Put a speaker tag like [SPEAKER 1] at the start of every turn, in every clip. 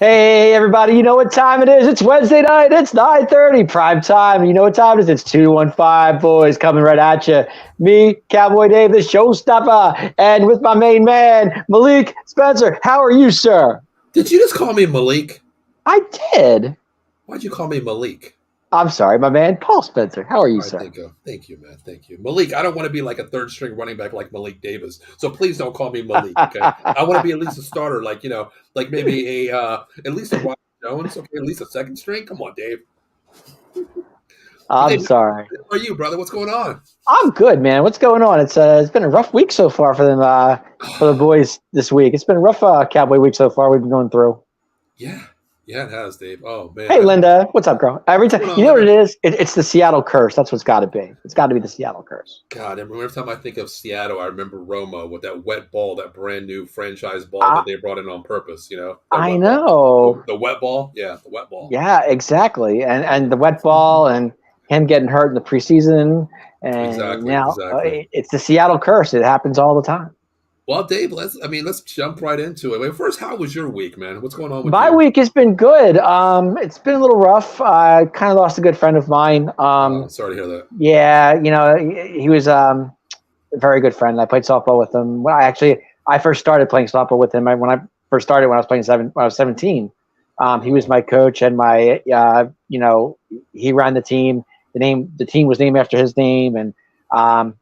[SPEAKER 1] Hey, everybody, you know what time it is? It's Wednesday night. It's 9:30, prime time. You know what time it is? It's 215 boys coming right at you. Me, Cowboy Dave, the showstopper, and with my main man, Malik Spencer. How are you, sir?
[SPEAKER 2] Did you just call me Malik?
[SPEAKER 1] I did.
[SPEAKER 2] Why'd you call me Malik?
[SPEAKER 1] I'm sorry, my man, Paul Spencer. How are you,
[SPEAKER 2] All right,
[SPEAKER 1] sir?
[SPEAKER 2] thank you, man. Thank you. Malik, I don't want to be like a third string running back like Malik Davis. So please don't call me Malik, okay? I want to be at least a starter, like maybe at least a Ron Jones, okay? At least a second string. Come on, Dave.
[SPEAKER 1] I'm
[SPEAKER 2] Dave,
[SPEAKER 1] sorry.
[SPEAKER 2] how are you, brother? What's going on?
[SPEAKER 1] I'm good, man. What's going on? It's been a rough week so far for them for the boys this week. It's been a rough Cowboy week so far. We've been going through.
[SPEAKER 2] Yeah, it has, Dave. Oh man.
[SPEAKER 1] Hey, Linda, what's up, girl? Every time,
[SPEAKER 2] What's going
[SPEAKER 1] you
[SPEAKER 2] on,
[SPEAKER 1] know what
[SPEAKER 2] Linda?
[SPEAKER 1] it is? It's the Seattle curse. That's what's got to be. It's got to be the Seattle curse.
[SPEAKER 2] God, every time I think of Seattle, I remember Roma with that wet ball, that brand new franchise ball
[SPEAKER 1] I,
[SPEAKER 2] that they brought in on purpose. You know, that
[SPEAKER 1] I
[SPEAKER 2] wet ball,
[SPEAKER 1] know.
[SPEAKER 2] the wet ball. Yeah, the wet ball.
[SPEAKER 1] Yeah, exactly. And the wet ball and him getting hurt in the preseason, and
[SPEAKER 2] Exactly,
[SPEAKER 1] now
[SPEAKER 2] exactly.
[SPEAKER 1] it's the Seattle curse. It happens all the time.
[SPEAKER 2] Well, Dave, let's jump right into it. Wait, first, how was your week, man? What's going on with
[SPEAKER 1] My
[SPEAKER 2] you?
[SPEAKER 1] week has been good. It's been a little rough. I kind of lost a good friend of mine.
[SPEAKER 2] Sorry to hear that.
[SPEAKER 1] Yeah, he was a very good friend. I played softball with him. I first started playing softball with him when I first started when I was 17. He was
[SPEAKER 2] Oh,
[SPEAKER 1] my coach and my he ran the team. The team was named after his name, and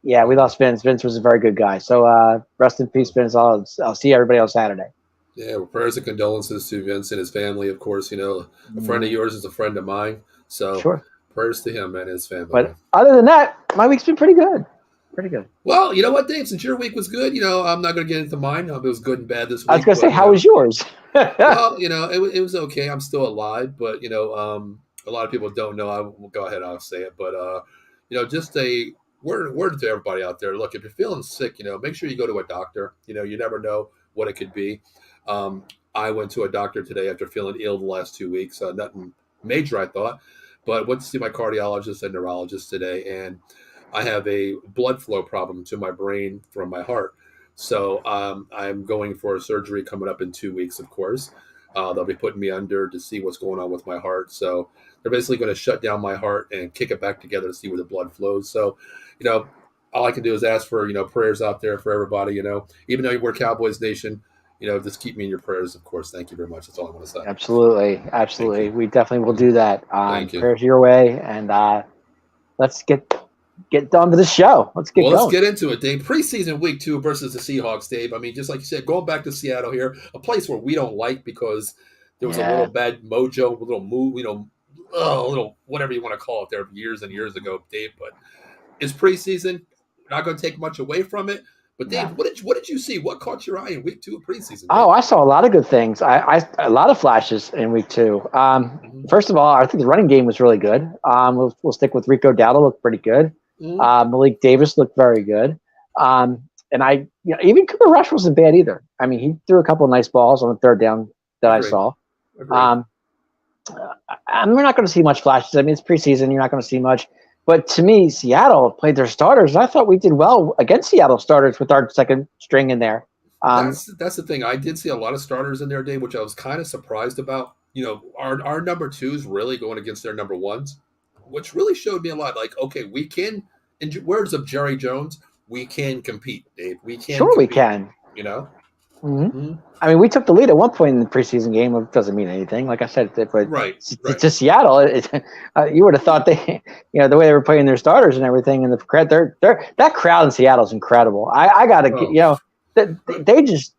[SPEAKER 1] yeah, we lost Vince. Vince was a very good guy. So rest in peace, Vince. I'll see everybody on Saturday.
[SPEAKER 2] yeah. Well, prayers and condolences to Vince and his family. Of course, a friend of yours is a friend of mine. So
[SPEAKER 1] Sure.
[SPEAKER 2] prayers to him and his family,
[SPEAKER 1] But
[SPEAKER 2] man.
[SPEAKER 1] other than that, my week's been pretty good. Pretty good.
[SPEAKER 2] Well, you know what, Dave? Since your week was good, I'm not going to get into mine. It was good and bad this
[SPEAKER 1] I was
[SPEAKER 2] week,
[SPEAKER 1] gonna say,
[SPEAKER 2] but
[SPEAKER 1] how was yours?
[SPEAKER 2] well, it was okay. I'm still alive, but a lot of people don't know. I will go ahead, I'll say it, but just a word to everybody out there. Look, if you're feeling sick, make sure you go to a doctor. You never know what it could be. I went to a doctor today after feeling ill the last 2 weeks. Nothing major, I thought, but went to see my cardiologist and neurologist today, and I have a blood flow problem to my brain from my heart. So I'm going for a surgery coming up in 2 weeks, of course. They'll be putting me under to see what's going on with my heart. So they're basically going to shut down my heart and kick it back together to see where the blood flows. So, you know, all I can do is ask for, prayers out there for everybody, even though we're Cowboys Nation, just keep me in your prayers, of course. Thank you very much. That's all I want to say.
[SPEAKER 1] Absolutely,
[SPEAKER 2] Thank
[SPEAKER 1] absolutely.
[SPEAKER 2] you.
[SPEAKER 1] We definitely will do that.
[SPEAKER 2] Thank you.
[SPEAKER 1] Prayers your way, and let's get done to the show. Let's get
[SPEAKER 2] Well, let's
[SPEAKER 1] going.
[SPEAKER 2] get into it, Dave. Preseason week 2 versus the Seahawks, Dave. I mean, just like you said, going back to Seattle here, a place where we don't like because there was a little
[SPEAKER 1] Yeah,
[SPEAKER 2] bad mojo, a little move, a little whatever you want to call it there years and years ago, Dave. But it's preseason. Not going to take much away from it. But Dave,
[SPEAKER 1] yeah.
[SPEAKER 2] what did you see? What caught your eye in week 2 of preseason,
[SPEAKER 1] Oh,
[SPEAKER 2] Dave?
[SPEAKER 1] I saw a lot of good things. A lot of flashes in week 2.
[SPEAKER 2] Mm-hmm.
[SPEAKER 1] First of all, I think the running game was really good. We'll stick with Rico Dowdle. Looked pretty good.
[SPEAKER 2] Mm-hmm.
[SPEAKER 1] Malik Davis looked very good. And even Cooper Rush wasn't bad either. I mean, he threw a couple of nice balls on the third down that I
[SPEAKER 2] Agreed.
[SPEAKER 1] saw.
[SPEAKER 2] Agreed.
[SPEAKER 1] And we're not going to see much flashes. I mean, it's preseason. You're not going to see much. But to me, Seattle played their starters. And I thought we did well against Seattle starters with our second string in there.
[SPEAKER 2] That's the thing. I did see a lot of starters in there, Dave, which I was kind of surprised about. Our number twos really going against their number ones, which really showed me a lot. Like, okay, we can. In words of Jerry Jones, we can compete, Dave. We can.
[SPEAKER 1] Sure, we
[SPEAKER 2] compete,
[SPEAKER 1] can.
[SPEAKER 2] Mm-hmm.
[SPEAKER 1] Mm-hmm. I mean, we took the lead at one point in the preseason game. It doesn't mean anything. Like I said, but
[SPEAKER 2] Right.
[SPEAKER 1] to Seattle, you would have thought the way they were playing their starters and everything, and the crowd, that crowd in Seattle is incredible. I got to, they just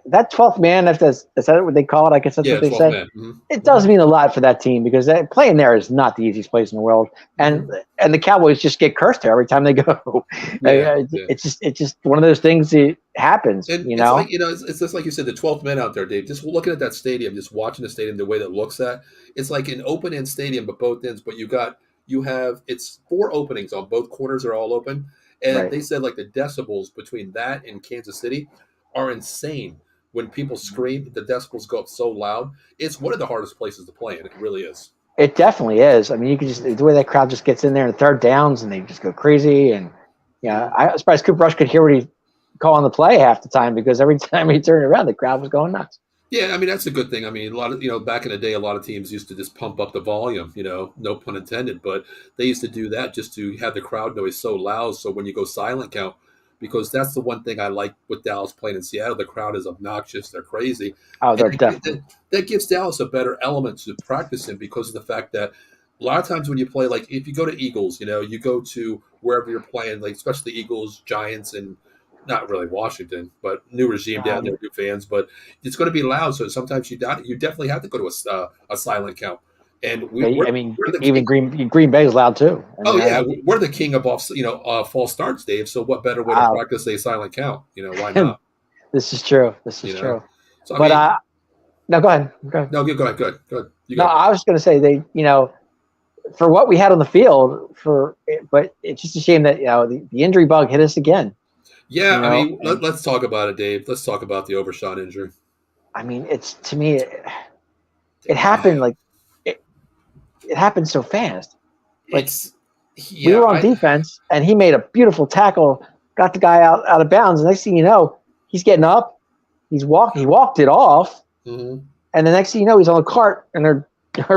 [SPEAKER 1] that 12th man. Is that what they call it? I guess that's what they say.
[SPEAKER 2] Mm-hmm.
[SPEAKER 1] It does mean a lot for that team because playing there is not the easiest place in the world, and the Cowboys just get cursed there every time they go. It's just one of those things that happens.
[SPEAKER 2] And it's like it's just like you said, the 12th man out there, Dave. Just looking at that stadium, just watching the stadium, the way that it looks at, it's like an open end stadium, but both ends. But you have it's 4 openings on both corners are all open, and
[SPEAKER 1] Right.
[SPEAKER 2] they said like the decibels between that and Kansas City are insane. When people scream, the decibels go up so loud. It's one of the hardest places to play in. It really is.
[SPEAKER 1] It definitely is. I mean, you can just the way that crowd just gets in there and third downs and they just go crazy. And I was surprised Cooper Rush could hear what he calling the play half the time because every time he turned around, the crowd was going nuts.
[SPEAKER 2] Yeah, I mean that's a good thing. I mean, a lot of back in the day, a lot of teams used to just pump up the volume. No pun intended, but they used to do that just to have the crowd noise so loud. So when you go silent count, because that's the one thing I like with Dallas playing in Seattle, the crowd is obnoxious, they're crazy,
[SPEAKER 1] Oh,
[SPEAKER 2] and
[SPEAKER 1] they're definitely.
[SPEAKER 2] that gives Dallas a better element to practice in because of the fact that a lot of times when you play, like if you go to Eagles, you go to wherever you're playing, like especially Eagles, Giants, and not really Washington, but new regime down there, new fans, but it's going to be loud. So sometimes you definitely have to go to a silent count. And
[SPEAKER 1] I mean,
[SPEAKER 2] we're the
[SPEAKER 1] even
[SPEAKER 2] king.
[SPEAKER 1] Green Bay is loud too. I
[SPEAKER 2] Oh
[SPEAKER 1] mean,
[SPEAKER 2] yeah, we're the king of false starts, Dave. So what better way to
[SPEAKER 1] wow,
[SPEAKER 2] practice a silent count? Why not?
[SPEAKER 1] this is true. This is
[SPEAKER 2] You know.
[SPEAKER 1] true.
[SPEAKER 2] So I
[SPEAKER 1] But
[SPEAKER 2] mean,
[SPEAKER 1] no, go ahead. Go ahead.
[SPEAKER 2] no, go ahead, good, good. You
[SPEAKER 1] No,
[SPEAKER 2] go.
[SPEAKER 1] I was going to say for what we had on the field, but it's just a shame that the injury bug hit us again.
[SPEAKER 2] Yeah, I mean,
[SPEAKER 1] And
[SPEAKER 2] let's talk about it, Dave. Let's talk about the Overshown injury.
[SPEAKER 1] I mean, it's to me, it happened like it, it happened so fast. Like
[SPEAKER 2] It's
[SPEAKER 1] we
[SPEAKER 2] yeah,
[SPEAKER 1] were on defense, and he made a beautiful tackle, got the guy out of bounds. And next thing you know, he's getting up, he walked it off,
[SPEAKER 2] mhm.
[SPEAKER 1] and the next thing you know, he's on the cart, and they're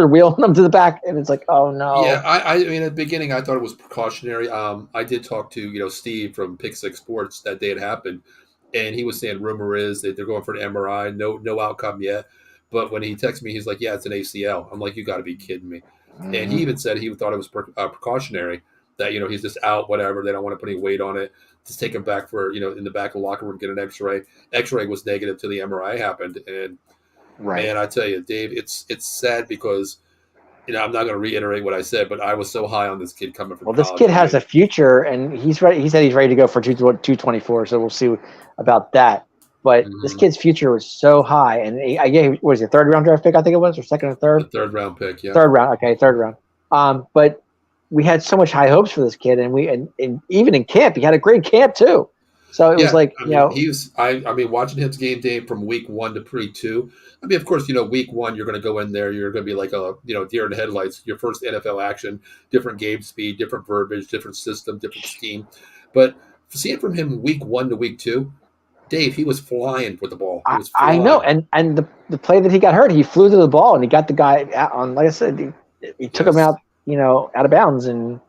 [SPEAKER 1] wheeling him to the back, and it's like, oh
[SPEAKER 2] Yeah,
[SPEAKER 1] no.
[SPEAKER 2] I mean, at the beginning, I thought it was precautionary. I did talk to Steve from Pick Six Sports that day it happened, and he was saying rumor is that they're going for an MRI, no outcome yet. But when he texted me, he's like, "Yeah, it's an ACL." I'm like, "You got to be kidding me!" And he
[SPEAKER 1] Mm-hmm.
[SPEAKER 2] even said he thought it was precautionary that he's just out, whatever. They don't want to put any weight on it. Just take him back for in the back of the locker room, get an X-ray. X-ray was negative till the MRI happened, and
[SPEAKER 1] Right.
[SPEAKER 2] man, I tell you, Dave, it's sad because I'm not going to reiterate what I said, but I was so high on this kid coming from
[SPEAKER 1] Well, this
[SPEAKER 2] college.
[SPEAKER 1] kid
[SPEAKER 2] I
[SPEAKER 1] has
[SPEAKER 2] mean,
[SPEAKER 1] a future, and he's ready. He said he's ready to go for 224. So we'll see about that. But this
[SPEAKER 2] mhm.
[SPEAKER 1] kid's future was so high, and I gave what was it, third round draft pick? I think it was, or second or
[SPEAKER 2] The
[SPEAKER 1] third.
[SPEAKER 2] third round pick, yeah.
[SPEAKER 1] Third round. Okay, third round. But we had so much high hopes for this kid, and even in camp, he had a great camp too. So it was
[SPEAKER 2] Yeah,
[SPEAKER 1] like,
[SPEAKER 2] I mean, he was. I mean, watching his game day from week one to pre-2. I mean, of course, week one you're going to go in there. You're going to be like a deer in the headlights. Your first NFL action, different game speed, different verbiage, different system, different scheme. But seeing from him week one to week two, Dave, he was flying with the ball. He was
[SPEAKER 1] I know,
[SPEAKER 2] flying.
[SPEAKER 1] and the play that he got hurt, he flew to the ball and he got the guy out on. Like I said, he took him
[SPEAKER 2] Yes,
[SPEAKER 1] out, out of bounds, and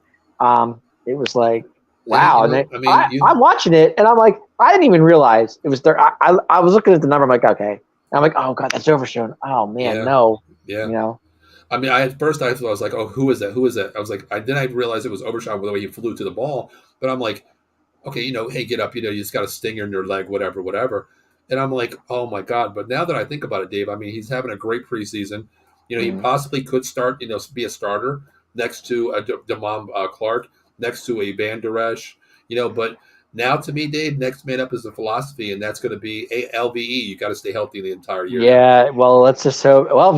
[SPEAKER 1] it was like,
[SPEAKER 2] and
[SPEAKER 1] wow. And then
[SPEAKER 2] I mean,
[SPEAKER 1] I'm watching it, and I'm like, I didn't even realize it was there. I was looking at the number, I'm like, okay. And I'm like, oh god, that's Overshown. Oh man,
[SPEAKER 2] yeah,
[SPEAKER 1] no,
[SPEAKER 2] yeah.
[SPEAKER 1] you know.
[SPEAKER 2] I mean, at first I was like, "Oh, who is that? Who is that?" I was like, then I realized it was Overshown with the way he flew to the ball. But I'm like, okay, hey, get up. You just got a stinger in your leg, whatever, whatever. And I'm like, oh my god. But now that I think about it, Dave, I mean, he's having a great preseason. He
[SPEAKER 1] Mm.
[SPEAKER 2] possibly could start, be a starter next to a Damon Clark, next to a Van Der Esch. But now to me, Dave, next man up is the philosophy, and that's going to be a LVE. You got to stay healthy the entire year now.
[SPEAKER 1] Yeah, well, let's just so well.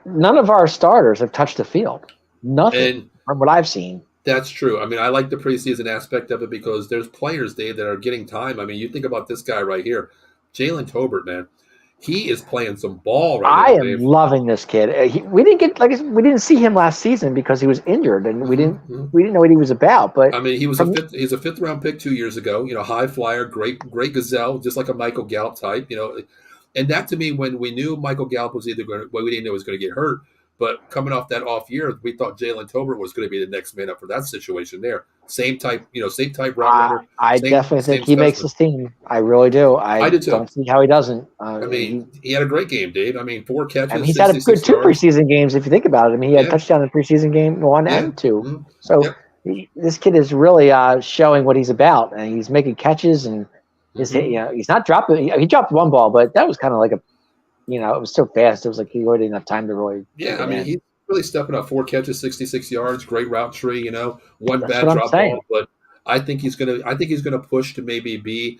[SPEAKER 1] None of our starters have touched the field. Nothing
[SPEAKER 2] And
[SPEAKER 1] from what I've seen.
[SPEAKER 2] that's true. I mean, I like the preseason aspect of it because there's players, Dave, that are getting time. I mean, you think about this guy right here, Jalen Tolbert, man. He is playing some ball right
[SPEAKER 1] I
[SPEAKER 2] now,
[SPEAKER 1] am
[SPEAKER 2] Dave.
[SPEAKER 1] loving this kid. We didn't get we didn't see him last season because he was injured, and
[SPEAKER 2] Mm-hmm.
[SPEAKER 1] we didn't know what he was about. But
[SPEAKER 2] I mean, he was
[SPEAKER 1] from
[SPEAKER 2] he's a fifth round pick 2 years ago. High flyer, great gazelle, just like a Michael Gallup type. And that to me, when we knew Michael Gallup was either going, well, we didn't know he was going to get hurt, but coming off that off year, we thought Jalen Tolbert was going to be the next man up for that situation there. Same type route runner,
[SPEAKER 1] I definitely think
[SPEAKER 2] same
[SPEAKER 1] he makes
[SPEAKER 2] specimen.
[SPEAKER 1] his team. I really do.
[SPEAKER 2] I
[SPEAKER 1] I
[SPEAKER 2] did too.
[SPEAKER 1] don't see how he doesn't.
[SPEAKER 2] I mean, he had a great game, Dave. I mean, 4
[SPEAKER 1] I mean,
[SPEAKER 2] catches,
[SPEAKER 1] he's had a good
[SPEAKER 2] 66
[SPEAKER 1] two
[SPEAKER 2] yards.
[SPEAKER 1] preseason games if you think about it. I mean, he had a
[SPEAKER 2] Yeah,
[SPEAKER 1] touchdown in preseason game one
[SPEAKER 2] yeah.
[SPEAKER 1] and two.
[SPEAKER 2] Mm,
[SPEAKER 1] So
[SPEAKER 2] yep.
[SPEAKER 1] this kid is really showing what he's about, and he's making catches and
[SPEAKER 2] Mm-hmm.
[SPEAKER 1] he's not dropping. He dropped one ball, but that was kind of like it was so fast. It was like he really didn't have time to really
[SPEAKER 2] Yeah,
[SPEAKER 1] take
[SPEAKER 2] I
[SPEAKER 1] it
[SPEAKER 2] mean,
[SPEAKER 1] in.
[SPEAKER 2] he's really stepping up. 4 catches, 66 yards, great route tree. One
[SPEAKER 1] That's
[SPEAKER 2] bad
[SPEAKER 1] what I'm
[SPEAKER 2] drop
[SPEAKER 1] saying.
[SPEAKER 2] ball, but I think he's gonna push to maybe be.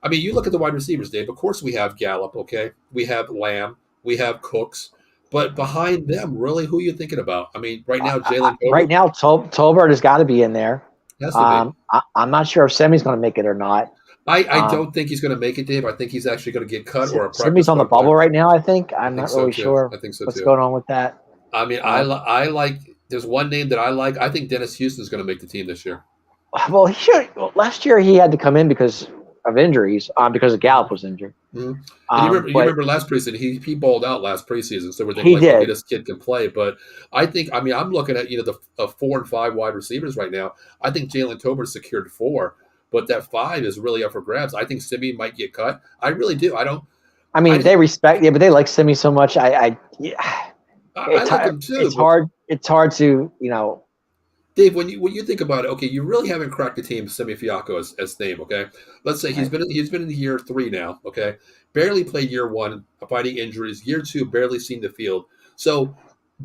[SPEAKER 2] I mean, you look at the wide receivers, Dave. Of course, we have Gallup. Okay, we have Lamb, we have Cooks, but behind them, really, who are you thinking about? I mean, right now, Jalen
[SPEAKER 1] Right
[SPEAKER 2] Tolbert
[SPEAKER 1] now, Tolbert has got to be in there.
[SPEAKER 2] has to be.
[SPEAKER 1] I'm not sure if Semi's going to make it or not.
[SPEAKER 2] I
[SPEAKER 1] Um,
[SPEAKER 2] don't think he's going to make it, Dave. I think he's actually going to get cut or a practice
[SPEAKER 1] Semi's on the
[SPEAKER 2] squad player.
[SPEAKER 1] bubble right now. I think
[SPEAKER 2] I
[SPEAKER 1] I'm
[SPEAKER 2] think
[SPEAKER 1] not
[SPEAKER 2] so
[SPEAKER 1] really
[SPEAKER 2] too.
[SPEAKER 1] sure
[SPEAKER 2] I think so
[SPEAKER 1] what's
[SPEAKER 2] too.
[SPEAKER 1] going on with that.
[SPEAKER 2] I mean,
[SPEAKER 1] Um,
[SPEAKER 2] I like. There's one name that I like. I think Dennis Houston's going to make the team this year.
[SPEAKER 1] well, he should. Well, last year he had to come in because of injuries because Gallup was injured.
[SPEAKER 2] Mm-hmm. And you remember last preseason, he balled out last preseason, so we're thinking like, okay, this kid can play. But I think, I mean, I'm looking at the 4 and 5 wide receivers right now. I think Jalen Tolbert secured 4, but that 5 is really up for grabs. I think Simeon might get cut. I really do.
[SPEAKER 1] They respect, but they like Simeon so much.
[SPEAKER 2] I like him too.
[SPEAKER 1] It's hard to
[SPEAKER 2] Dave, when you think about it, okay, you really haven't cracked the team Semi Fiacco as name, okay? Let's say he's been in year 3 now, okay? Barely played year 1, fighting injuries. Year 2, barely seen the field. So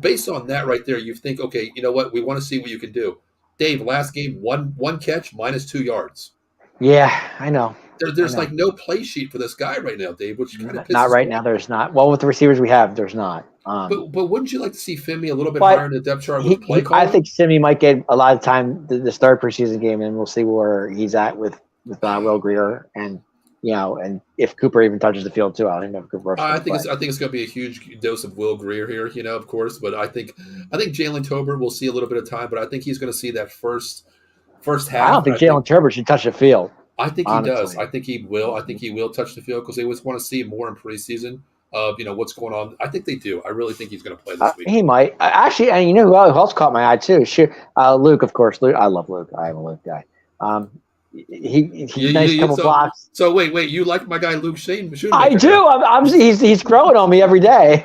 [SPEAKER 2] based on that right there, you think, okay, you know what? We want to see what you can do. Dave, last game, one catch, -2 yards.
[SPEAKER 1] Yeah, I know.
[SPEAKER 2] There's like no play sheet for this guy right now, Dave, which kind of pisses
[SPEAKER 1] not right now. There's not. Well, with the receivers we have, there's not.
[SPEAKER 2] But wouldn't you like to see Femi a little bit higher in the depth chart with play calling?
[SPEAKER 1] I think Simi might get a lot of time this third preseason game, and we'll see where he's at with Will Greer, and and if Cooper even touches the field too. I think Cooper.
[SPEAKER 2] I think it's going to be a huge dose of Will Greer here, of course. But I think Jalen Tolbert will see a little bit of time, but I think he's going to see that first half.
[SPEAKER 1] I don't think Jalen Tolbert should touch the field.
[SPEAKER 2] I think he does. I think he will. I think he will touch the field because they always want to see more in preseason of what's going on. I think they do. I really think he's going to play this week.
[SPEAKER 1] He might actually, and who else caught my eye too? Luke, of course. Luke, I love Luke. I am a Luke guy. He nice couple blocks.
[SPEAKER 2] So wait, you like my guy Luke Shane?
[SPEAKER 1] I do. He's growing on me every day.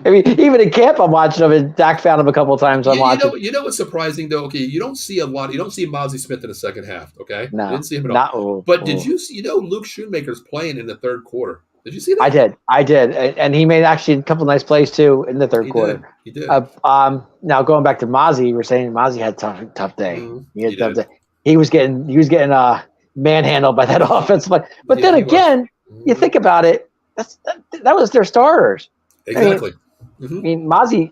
[SPEAKER 1] Even in camp, I'm watching him. And Dak found him a couple of times. I'm watching.
[SPEAKER 2] You know what's surprising though? Okay, you don't see a lot. You don't see Mozzie Smith in the second half. Okay,
[SPEAKER 1] no,
[SPEAKER 2] you didn't see him at all. But did you see? Luke Shoemaker's playing in the third quarter. Did you see that?
[SPEAKER 1] I did, and he made actually a couple of nice plays too in the third quarter.
[SPEAKER 2] He did.
[SPEAKER 1] Now going back to Mozzie, you were saying Mozzie had a tough day. He had a tough day. He was getting manhandled by that offense. But then again, you think about it, that was their starters.
[SPEAKER 2] Exactly.
[SPEAKER 1] I mean Mozzie,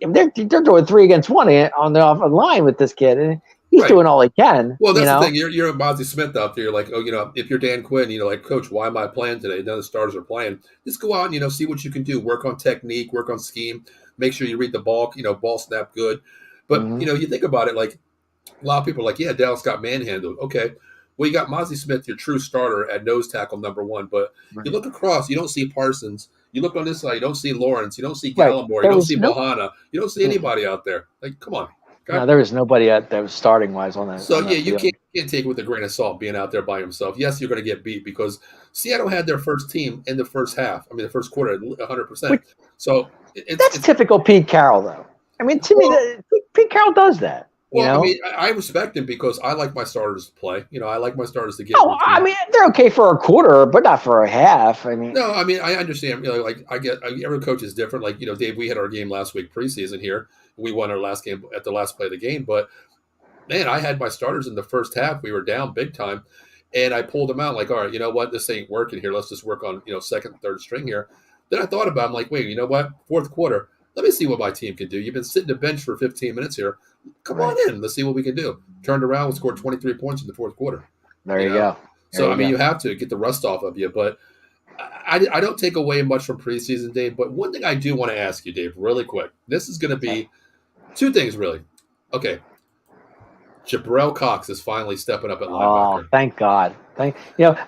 [SPEAKER 1] they're doing 3 against 1 on the offensive line with this kid, and he's doing all he can.
[SPEAKER 2] Well, that's the thing. You're a Mozzie Smith out there. You're like, if you're Dan Quinn, like, Coach, why am I playing today? None of the starters are playing. Just go out and see what you can do. Work on technique. Work on scheme. Make sure you read the ball. Ball snap good. But you think about it, like. A lot of people are like, yeah, Dallas got manhandled. Okay. Well, you got Mozzie Smith, your true starter at nose tackle number 1. But you look across, you don't see Parsons. You look on this side, you don't see Lawrence. You don't see Gallimore. You don't see Bahana. You don't see anybody out there. Like, come on.
[SPEAKER 1] No, there was nobody that was starting-wise on that.
[SPEAKER 2] So, you can't take it with a grain of salt being out there by himself. Yes, you're going to get beat because Seattle had their first team in the first half. I mean, the first quarter, 100%. So
[SPEAKER 1] that's typical Pete Carroll, though. I mean, to me, Pete Carroll does that.
[SPEAKER 2] Well, I mean, I respect him because I like my starters to play. I like my starters to get.
[SPEAKER 1] Oh, I mean, they're okay for a quarter, but not for a half. I mean,
[SPEAKER 2] no, I mean, I understand. I get every coach is different. Like, Dave, we had our game last week preseason here. We won our last game at the last play of the game. But man, I had my starters in the first half. We were down big time, and I pulled them out. Like, all right, you know what? This ain't working here. Let's just work on second, third string here. Then I thought about it. I'm like, wait, you know what? Fourth quarter. Let me see what my team can do. You've been sitting the bench for 15 minutes here. Come on in. Let's see what we can do. Turned around and scored 23 points in the fourth quarter.
[SPEAKER 1] There you go.
[SPEAKER 2] So, I mean, you have to get the rust off of you. But I don't take away much from preseason, Dave. But one thing I do want to ask you, Dave, really quick. This is going to be 2 things, really. Okay. Jabril Cox is finally stepping up at linebacker.
[SPEAKER 1] Oh, thank God.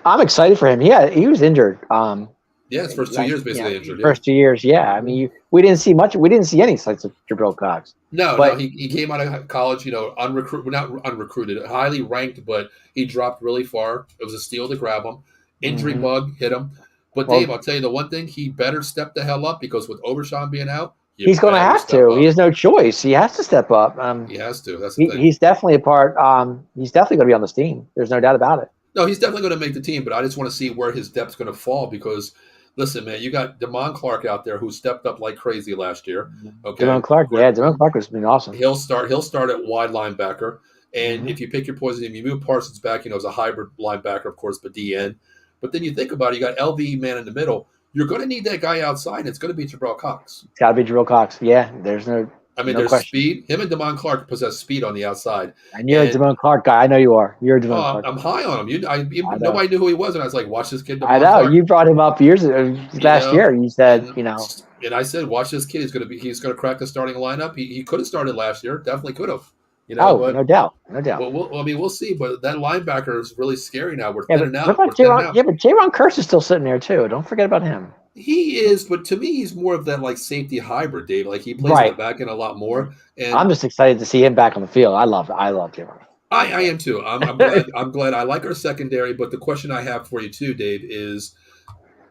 [SPEAKER 1] I'm excited for him. Yeah, he was injured.
[SPEAKER 2] Yeah, his first 2 years basically injured.
[SPEAKER 1] First 2 years, yeah. I mean, we didn't see much. We didn't see any sights of Jabril Cox.
[SPEAKER 2] No, he came out of college, not unrecruited, highly ranked, but he dropped really far. It was a steal to grab him. Injury bug hit him. But Dave, I'll tell you the one thing: he better step the hell up because with Overshown being out,
[SPEAKER 1] he's going to have to. He has no choice. He has to step up.
[SPEAKER 2] He has to. That's the thing.
[SPEAKER 1] He's definitely a part. He's definitely going to be on this team. There's no doubt about it.
[SPEAKER 2] No, he's definitely going to make the team, but I just want to see where his depth's going to fall because. Listen, man, you got Damon Clark out there who stepped up like crazy last year. Okay,
[SPEAKER 1] Damon Clark has been awesome.
[SPEAKER 2] He'll start at wide linebacker, and if you pick your poison, if you move Parsons back, as a hybrid linebacker, of course, but DN. But then you think about it, you got LV man in the middle. You're going to need that guy outside, and it's going to be Jabril Cox.
[SPEAKER 1] It's got to be Jabril Cox. Yeah, there's no.
[SPEAKER 2] I mean, there's speed. Him and Damon Clark possess speed on the outside.
[SPEAKER 1] And you're a Damon Clark guy. I know you are. You're a Damon Clark.
[SPEAKER 2] I'm high on him. Nobody knew who he was, and I was like, watch this kid.
[SPEAKER 1] I know. Clark. You brought him up last year. You said,
[SPEAKER 2] And I said, watch this kid. He's going to crack the starting lineup. He could have started last year. Definitely could have. You know,
[SPEAKER 1] no doubt, no doubt.
[SPEAKER 2] but we'll see. But that linebacker is really scary now. We're
[SPEAKER 1] Yeah,
[SPEAKER 2] thinning
[SPEAKER 1] but what
[SPEAKER 2] out. We're
[SPEAKER 1] about
[SPEAKER 2] thinning
[SPEAKER 1] Javon?
[SPEAKER 2] out.
[SPEAKER 1] Yeah, but Javon Curse is still sitting there too. Don't forget about him.
[SPEAKER 2] He is, but to me, he's more of that like safety hybrid, Dave. Like he plays on the
[SPEAKER 1] Right.
[SPEAKER 2] back end a lot
[SPEAKER 1] Right.
[SPEAKER 2] more. And
[SPEAKER 1] I'm just excited to see him back on the field. I love Javon.
[SPEAKER 2] I am too. I'm glad. I'm glad. I like our secondary, but the question I have for you too, Dave, is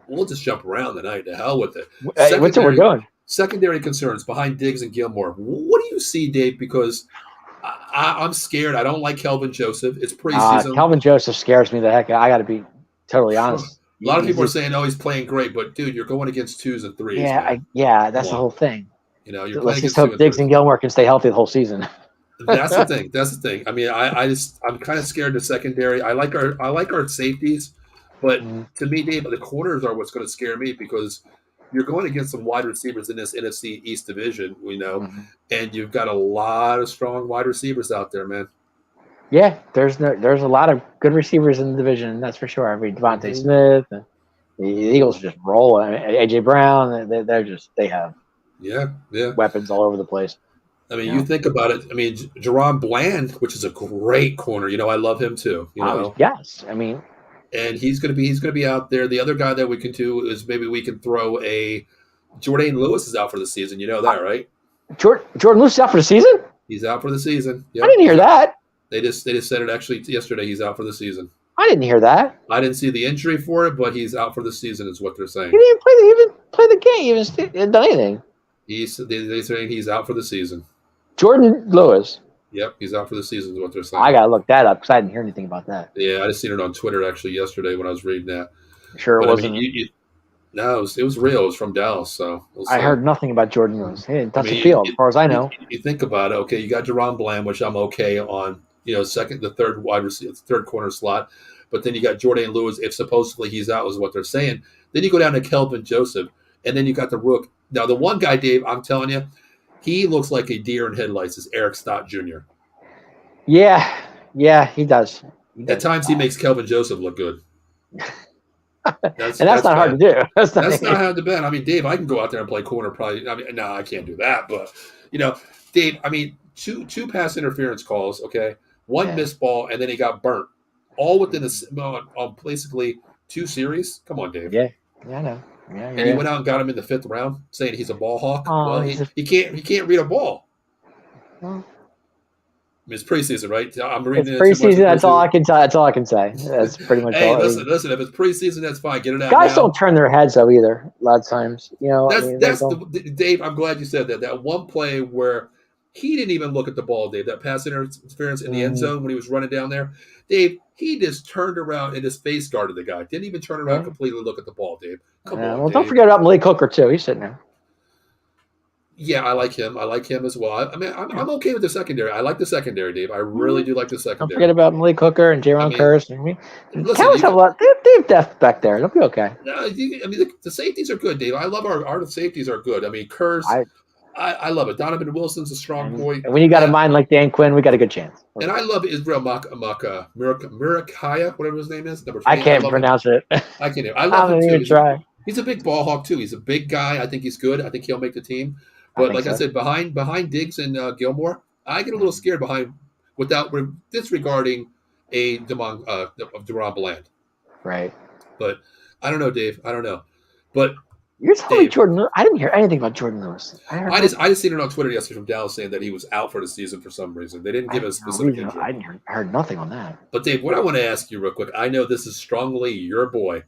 [SPEAKER 2] we'll just jump around tonight. To hell with it.
[SPEAKER 1] Hey, what's what we're doing?
[SPEAKER 2] Secondary concerns behind Diggs and Gilmore. What do you see, Dave? Because I'm scared. I don't like Kelvin Joseph. It's preseason.
[SPEAKER 1] Kelvin Joseph scares me the heck. I got to be totally
[SPEAKER 2] A
[SPEAKER 1] honest.
[SPEAKER 2] lot of people are saying, "Oh, he's playing great," but dude, you're going against twos and threes, man.
[SPEAKER 1] That's the whole thing.
[SPEAKER 2] You know, you're
[SPEAKER 1] Let's
[SPEAKER 2] playing
[SPEAKER 1] just
[SPEAKER 2] against two
[SPEAKER 1] hope
[SPEAKER 2] and
[SPEAKER 1] Diggs
[SPEAKER 2] threes.
[SPEAKER 1] and Gilmore can stay healthy the whole season.
[SPEAKER 2] That's the thing. That's the thing. I mean, I'm kind of scared of the secondary. I like our safeties, but to me, Dave, the corners are what's going to scare me because you're going against some wide receivers in this NFC East division, and you've got a lot of strong wide receivers out there, man.
[SPEAKER 1] Yeah, there's a lot of good receivers in the division, that's for sure. I mean, Devontae Smith, and the Eagles just roll. I mean, AJ Brown, they have weapons all over the place.
[SPEAKER 2] I mean, you think about it. I mean, Jerron Bland, which is a great corner. I love him too.
[SPEAKER 1] Yes. I mean,
[SPEAKER 2] and he's going to be out there. The other guy that we can do is maybe we can throw a Jordan Lewis is out for the season. You know that, right?
[SPEAKER 1] Jordan Lewis is out for the season?
[SPEAKER 2] He's out for the season. Yep.
[SPEAKER 1] I didn't hear that.
[SPEAKER 2] They just said it actually yesterday. He's out for the season.
[SPEAKER 1] I didn't hear that.
[SPEAKER 2] I didn't see the injury for it, but he's out for the season is what they're saying.
[SPEAKER 1] He didn't even play the game. He didn't done anything.
[SPEAKER 2] They're saying he's out for the season.
[SPEAKER 1] Jordan Lewis.
[SPEAKER 2] Yep, he's out for the season is what they're saying.
[SPEAKER 1] I got to look that up because I didn't hear anything about that.
[SPEAKER 2] Yeah, I just seen it on Twitter actually yesterday when I was reading that.
[SPEAKER 1] Sure, it wasn't.
[SPEAKER 2] I mean, no, it was real. It was from Dallas. So
[SPEAKER 1] I heard nothing about Jordan Lewis. He didn't touch the field, as far as I know.
[SPEAKER 2] You think about it. Okay, you got Jerron Bland, which I'm okay on. The third wide receiver, third corner slot. But then you got Jordan Lewis. If supposedly he's out, is what they're saying. Then you go down to Kelvin Joseph, and then you got the rook. Now the one guy, Dave, I'm telling you, he looks like a deer in headlights. Is Eric Stott Jr.
[SPEAKER 1] Yeah, he does.
[SPEAKER 2] At times, he makes Kelvin Joseph look good.
[SPEAKER 1] That's not hard to do. That's not
[SPEAKER 2] hard to bet. I mean, Dave, I can go out there and play corner. Probably. I mean, no, I can't do that. But Dave, I mean, two pass interference calls. Okay, one missed ball, and then he got burnt. All within basically 2 series. Come on, Dave.
[SPEAKER 1] Yeah, I know. Yeah,
[SPEAKER 2] and he went out and got him in the 5th round, saying he's a ball hawk.
[SPEAKER 1] Oh,
[SPEAKER 2] well, he can't read a ball.
[SPEAKER 1] Well,
[SPEAKER 2] I mean, it's preseason, right? I'm reading
[SPEAKER 1] it's preseason. That's all I can tell. That's all I can say. That's pretty much all.
[SPEAKER 2] Hey, listen. If it's preseason, that's fine. Get it out.
[SPEAKER 1] Guys don't turn their heads though either. A lot of times,
[SPEAKER 2] Dave. I'm glad you said that. That one play where he didn't even look at the ball, Dave. That pass interference in the end zone when he was running down there, Dave. He just turned around and his face guarded the guy. Didn't even turn around completely look at the ball, Dave. Come on.
[SPEAKER 1] Well,
[SPEAKER 2] Dave.
[SPEAKER 1] don't forget about Malik Hooker too. He's sitting there.
[SPEAKER 2] Yeah, I like him. I like him as well. I mean, I'm okay with the secondary. I like the secondary, Dave. I really do like the secondary.
[SPEAKER 1] Don't forget about Malik Hooker and Jaron Curse. Cowboys have a lot. They have depth back there. It'll be okay.
[SPEAKER 2] No, I mean, the safeties are good, Dave. I love our safeties are good. I mean, Curse. I love it. Donovan Wilson's a strong boy.
[SPEAKER 1] And when you got a mind like Dan Quinn, we got a good chance.
[SPEAKER 2] And I love Israel Murakiah, whatever his name is.
[SPEAKER 1] I can't pronounce it.
[SPEAKER 2] I can't. I love him too.
[SPEAKER 1] Try.
[SPEAKER 2] He's a big ball hawk too. He's a big guy. I think he's good. I think he'll make the team. But like I said, behind Diggs and Gilmore, I get a little scared without disregarding of Jerron Bland.
[SPEAKER 1] Right.
[SPEAKER 2] But I don't know, Dave. I don't know. But
[SPEAKER 1] you're telling me Jordan Lewis? I didn't hear anything about Jordan Lewis.
[SPEAKER 2] I just seen it on Twitter yesterday from Dallas saying that he was out for the season for some reason. They didn't give us specific injury.
[SPEAKER 1] I heard nothing on that.
[SPEAKER 2] But Dave, what I want to ask you real quick, I know this is strongly your boy.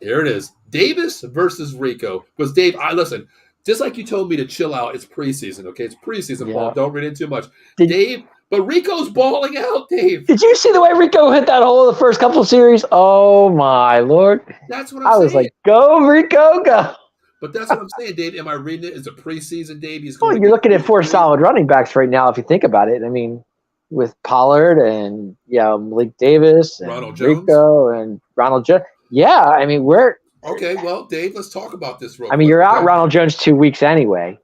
[SPEAKER 2] Here it is. Davis versus Rico. Because Dave, listen, just like you told me to chill out, it's preseason, okay? It's preseason ball. Don't read in too much. Dave, but Rico's balling out, Dave.
[SPEAKER 1] Did you see the way Rico hit that hole in the first couple of series? Oh, my Lord.
[SPEAKER 2] That's what I'm saying.
[SPEAKER 1] I was like, go, Rico, go.
[SPEAKER 2] But that's what I'm saying, Dave. Am I reading it? It's a preseason, Dave.
[SPEAKER 1] You're looking at 4 solid running backs right now, if you think about it. I mean, with Pollard and, Malik Davis and
[SPEAKER 2] Ronald Jones.
[SPEAKER 1] Rico and Ronald Jones. Yeah, I mean,
[SPEAKER 2] okay, well, Dave, let's talk about this real quick.
[SPEAKER 1] I mean, you're out Ronald Jones 2 weeks anyway.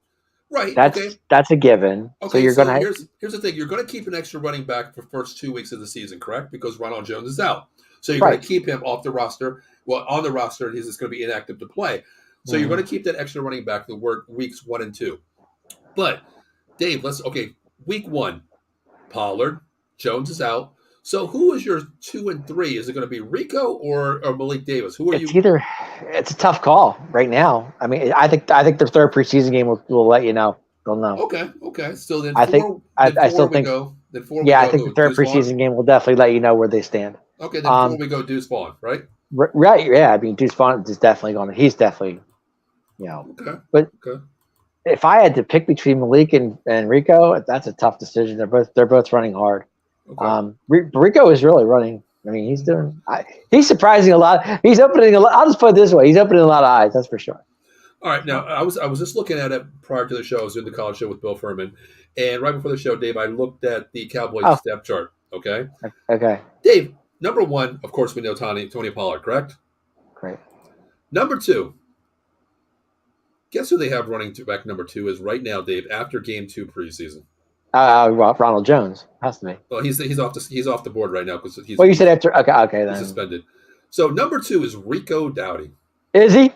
[SPEAKER 2] Right.
[SPEAKER 1] That's a given.
[SPEAKER 2] Okay,
[SPEAKER 1] so
[SPEAKER 2] here's the thing. You're going to keep an extra running back for the first 2 weeks of the season, correct? Because Ronald Jones is out. So you're going to keep him off the roster. Well, on the roster, he's just going to be inactive to play. So you're going to keep that extra running back to work weeks 1 and 2. But, Dave, week 1. Pollard. Jones is out. So who is your 2 and 3? Is it going to be Rico or Malik Davis? Who are you?
[SPEAKER 1] It's a tough call right now. I mean, I think the third preseason game will let you know. They'll know.
[SPEAKER 2] Okay. So then
[SPEAKER 1] I think I still think.
[SPEAKER 2] Then 4 we
[SPEAKER 1] Yeah,
[SPEAKER 2] go.
[SPEAKER 1] I think the third preseason game will definitely let you know where they stand.
[SPEAKER 2] Okay, then 4 we go Deuce Vaughn, right?
[SPEAKER 1] Right. Yeah. I mean, Deuce Vaughn is definitely going. He's definitely,
[SPEAKER 2] Okay.
[SPEAKER 1] But if I had to pick between Malik and Rico, that's a tough decision. They're both running hard. Okay. Rico is really running. I mean, he's surprising a lot. He's opening a lot. I'll just put it this way: he's opening a lot of eyes. That's for sure.
[SPEAKER 2] All right. Now, I was just looking at it prior to the show. I was doing the college show with Bill Furman, and right before the show, Dave, I looked at the Cowboys step chart. Okay.
[SPEAKER 1] Okay.
[SPEAKER 2] Dave, number 1, of course, we know Tony Pollard, correct?
[SPEAKER 1] Great.
[SPEAKER 2] Number 2. Guess who they have running back number 2 is right now, Dave, after game 2 preseason?
[SPEAKER 1] Ronald Jones has to be.
[SPEAKER 2] Well, he's off the board right now because he's.
[SPEAKER 1] Well, you said after. Okay, then
[SPEAKER 2] he's suspended. So number 2 is Rico Dowdy.
[SPEAKER 1] Is he?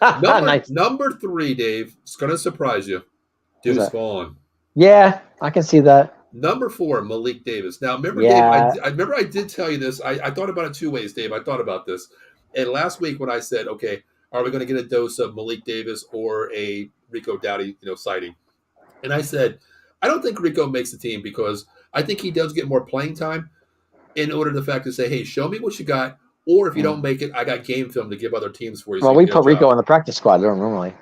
[SPEAKER 2] Nice. Number 3, Dave. It's going to surprise you. Deuce Vaughn.
[SPEAKER 1] Yeah, I can see that.
[SPEAKER 2] Number 4, Malik Davis. Now, remember,
[SPEAKER 1] yeah.
[SPEAKER 2] Dave, I remember I did tell you this. I thought about it 2 ways, Dave. I thought about this. And last week when I said, okay, are we going to get a dose of Malik Davis or a Rico Dowdy, sighting? And I said, I don't think Rico makes the team because I think he does get more playing time in order to the fact to say, hey, show me what you got. Or if you don't make it, I got game film to give other teams for you.
[SPEAKER 1] Well, we put Rico on the practice squad normally.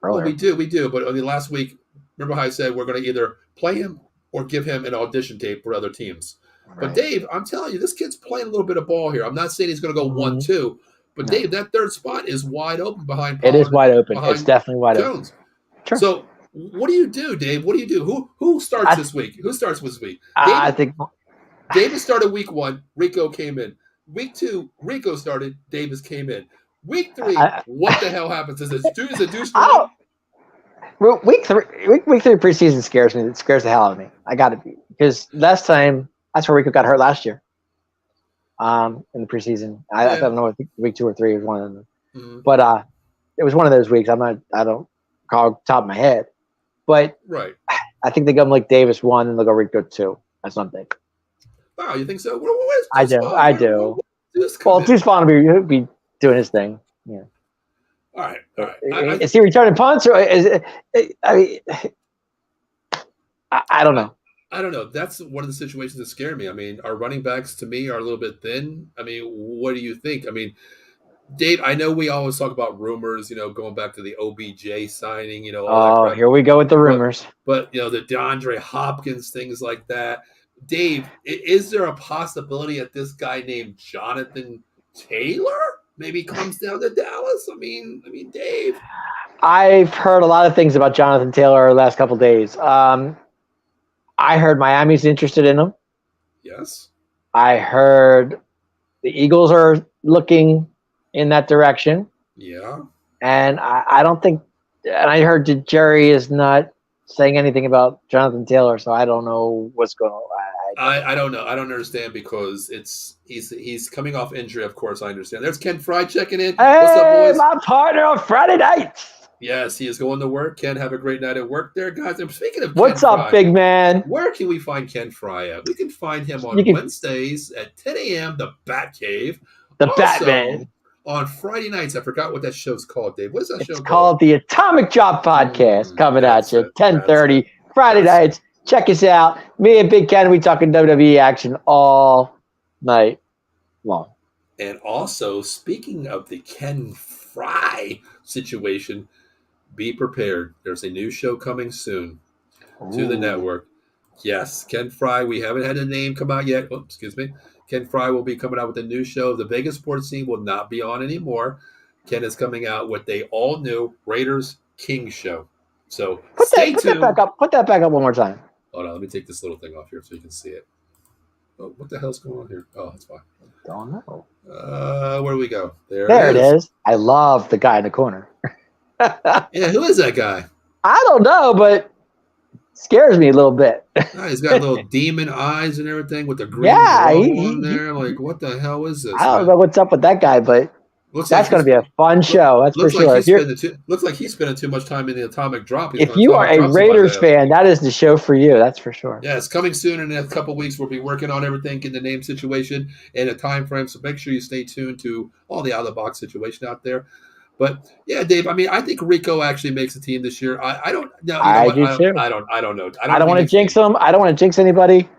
[SPEAKER 2] Well, we do. But last week, remember how I said we're going to either play him or give him an audition tape for other teams. Right. But Dave, I'm telling you, this kid's playing a little bit of ball here. I'm not saying he's going to go 1-2, but no. Dave, that third spot is wide open behind Pollard.
[SPEAKER 1] It is wide open. It's definitely wide
[SPEAKER 2] Jones.
[SPEAKER 1] Open. Sure.
[SPEAKER 2] So what do you do, Dave? What do you do? Who starts this week? Who starts this week?
[SPEAKER 1] I think
[SPEAKER 2] Davis started week 1. Rico came in. Week 2, Rico started. Davis came in. Week 3, what the hell happens? Is it Deuce?
[SPEAKER 1] Week 3 preseason scares me. It scares the hell out of me. I got to be because last time that's where Rico got hurt last year. In the preseason, I don't know if week 2 or 3 was one of them, but it was one of those weeks. I don't recall top of my head, but
[SPEAKER 2] right.
[SPEAKER 1] I think they go like Davis 1 and they'll go Rico 2. That's something.
[SPEAKER 2] Wow, you think so?
[SPEAKER 1] I do. Well, Deuce Vaughn will be doing his thing. Yeah.
[SPEAKER 2] All right.
[SPEAKER 1] Is he returning punts or is it? I don't know.
[SPEAKER 2] I don't know. That's one of the situations that scare me. I mean, our running backs to me are a little bit thin. I mean, what do you think? I mean, Dave, I know we always talk about rumors, going back to the OBJ signing, all that crap.
[SPEAKER 1] Here we go with the rumors.
[SPEAKER 2] But the DeAndre Hopkins, things like that. Dave, is there a possibility that this guy named Jonathan Taylor maybe comes down to Dallas? I mean, Dave.
[SPEAKER 1] I've heard a lot of things about Jonathan Taylor the last couple of days. I heard Miami's interested in him.
[SPEAKER 2] Yes.
[SPEAKER 1] I heard the Eagles are looking in that direction.
[SPEAKER 2] Yeah.
[SPEAKER 1] And I don't think – and I heard Jerry is not saying anything about Jonathan Taylor, so I don't know what's going on.
[SPEAKER 2] I don't know. I don't understand because he's coming off injury, of course, I understand. There's Ken Fry checking in.
[SPEAKER 1] Hey,
[SPEAKER 2] what's up, boys?
[SPEAKER 1] My partner on Friday nights.
[SPEAKER 2] Yes, he is going to work. Ken, have a great night at work there, guys. And speaking of
[SPEAKER 1] what's
[SPEAKER 2] Ken
[SPEAKER 1] up,
[SPEAKER 2] Fry,
[SPEAKER 1] big man?
[SPEAKER 2] Where can we find Ken Fry at? We can find him on Wednesdays at 10 a.m., the Bat Cave.
[SPEAKER 1] The Batman.
[SPEAKER 2] On Friday nights, I forgot what that show's called, Dave. What is that show called?
[SPEAKER 1] It's called the Atomic Job Podcast, coming at you, 10:30, Friday nights. Check us out. Me and Big Ken, we talking WWE action all night long.
[SPEAKER 2] And also, speaking of the Ken Fry situation, be prepared. There's a new show coming soon to the network. Yes, Ken Fry. We haven't had a name come out yet. Oh, excuse me. Ken Fry will be coming out with a new show. The Vegas sports scene will not be on anymore. Ken is coming out with a all-new Raiders King show. So stay tuned.
[SPEAKER 1] Put that back up one more time.
[SPEAKER 2] Hold on. Let me take this little thing off here so you can see it. Oh, what the hell's going on here? Oh, that's fine.
[SPEAKER 1] Don't know.
[SPEAKER 2] Where do we go?
[SPEAKER 1] There it is. I love the guy in the corner.
[SPEAKER 2] Yeah, who is that guy?
[SPEAKER 1] I don't know, but scares me a little bit.
[SPEAKER 2] He's got little demon eyes and everything with the green
[SPEAKER 1] yeah,
[SPEAKER 2] on there. Like, what the hell is this?
[SPEAKER 1] I don't know what's up with that guy, but That's going to be a fun show. That's for sure.
[SPEAKER 2] Looks like he's spending too much time in the atomic drop.
[SPEAKER 1] If you are a Raiders fan, that is the show for you. That's for sure.
[SPEAKER 2] Yeah, it's coming soon in a couple of weeks. We'll be working on everything in the name situation and a time frame. So make sure you stay tuned to all the out of the box situation out there. But yeah, Dave. I mean, I think Rico actually makes the team this year. I don't know.
[SPEAKER 1] I do too.
[SPEAKER 2] I don't know.
[SPEAKER 1] I don't want to jinx them. I don't want to jinx anybody.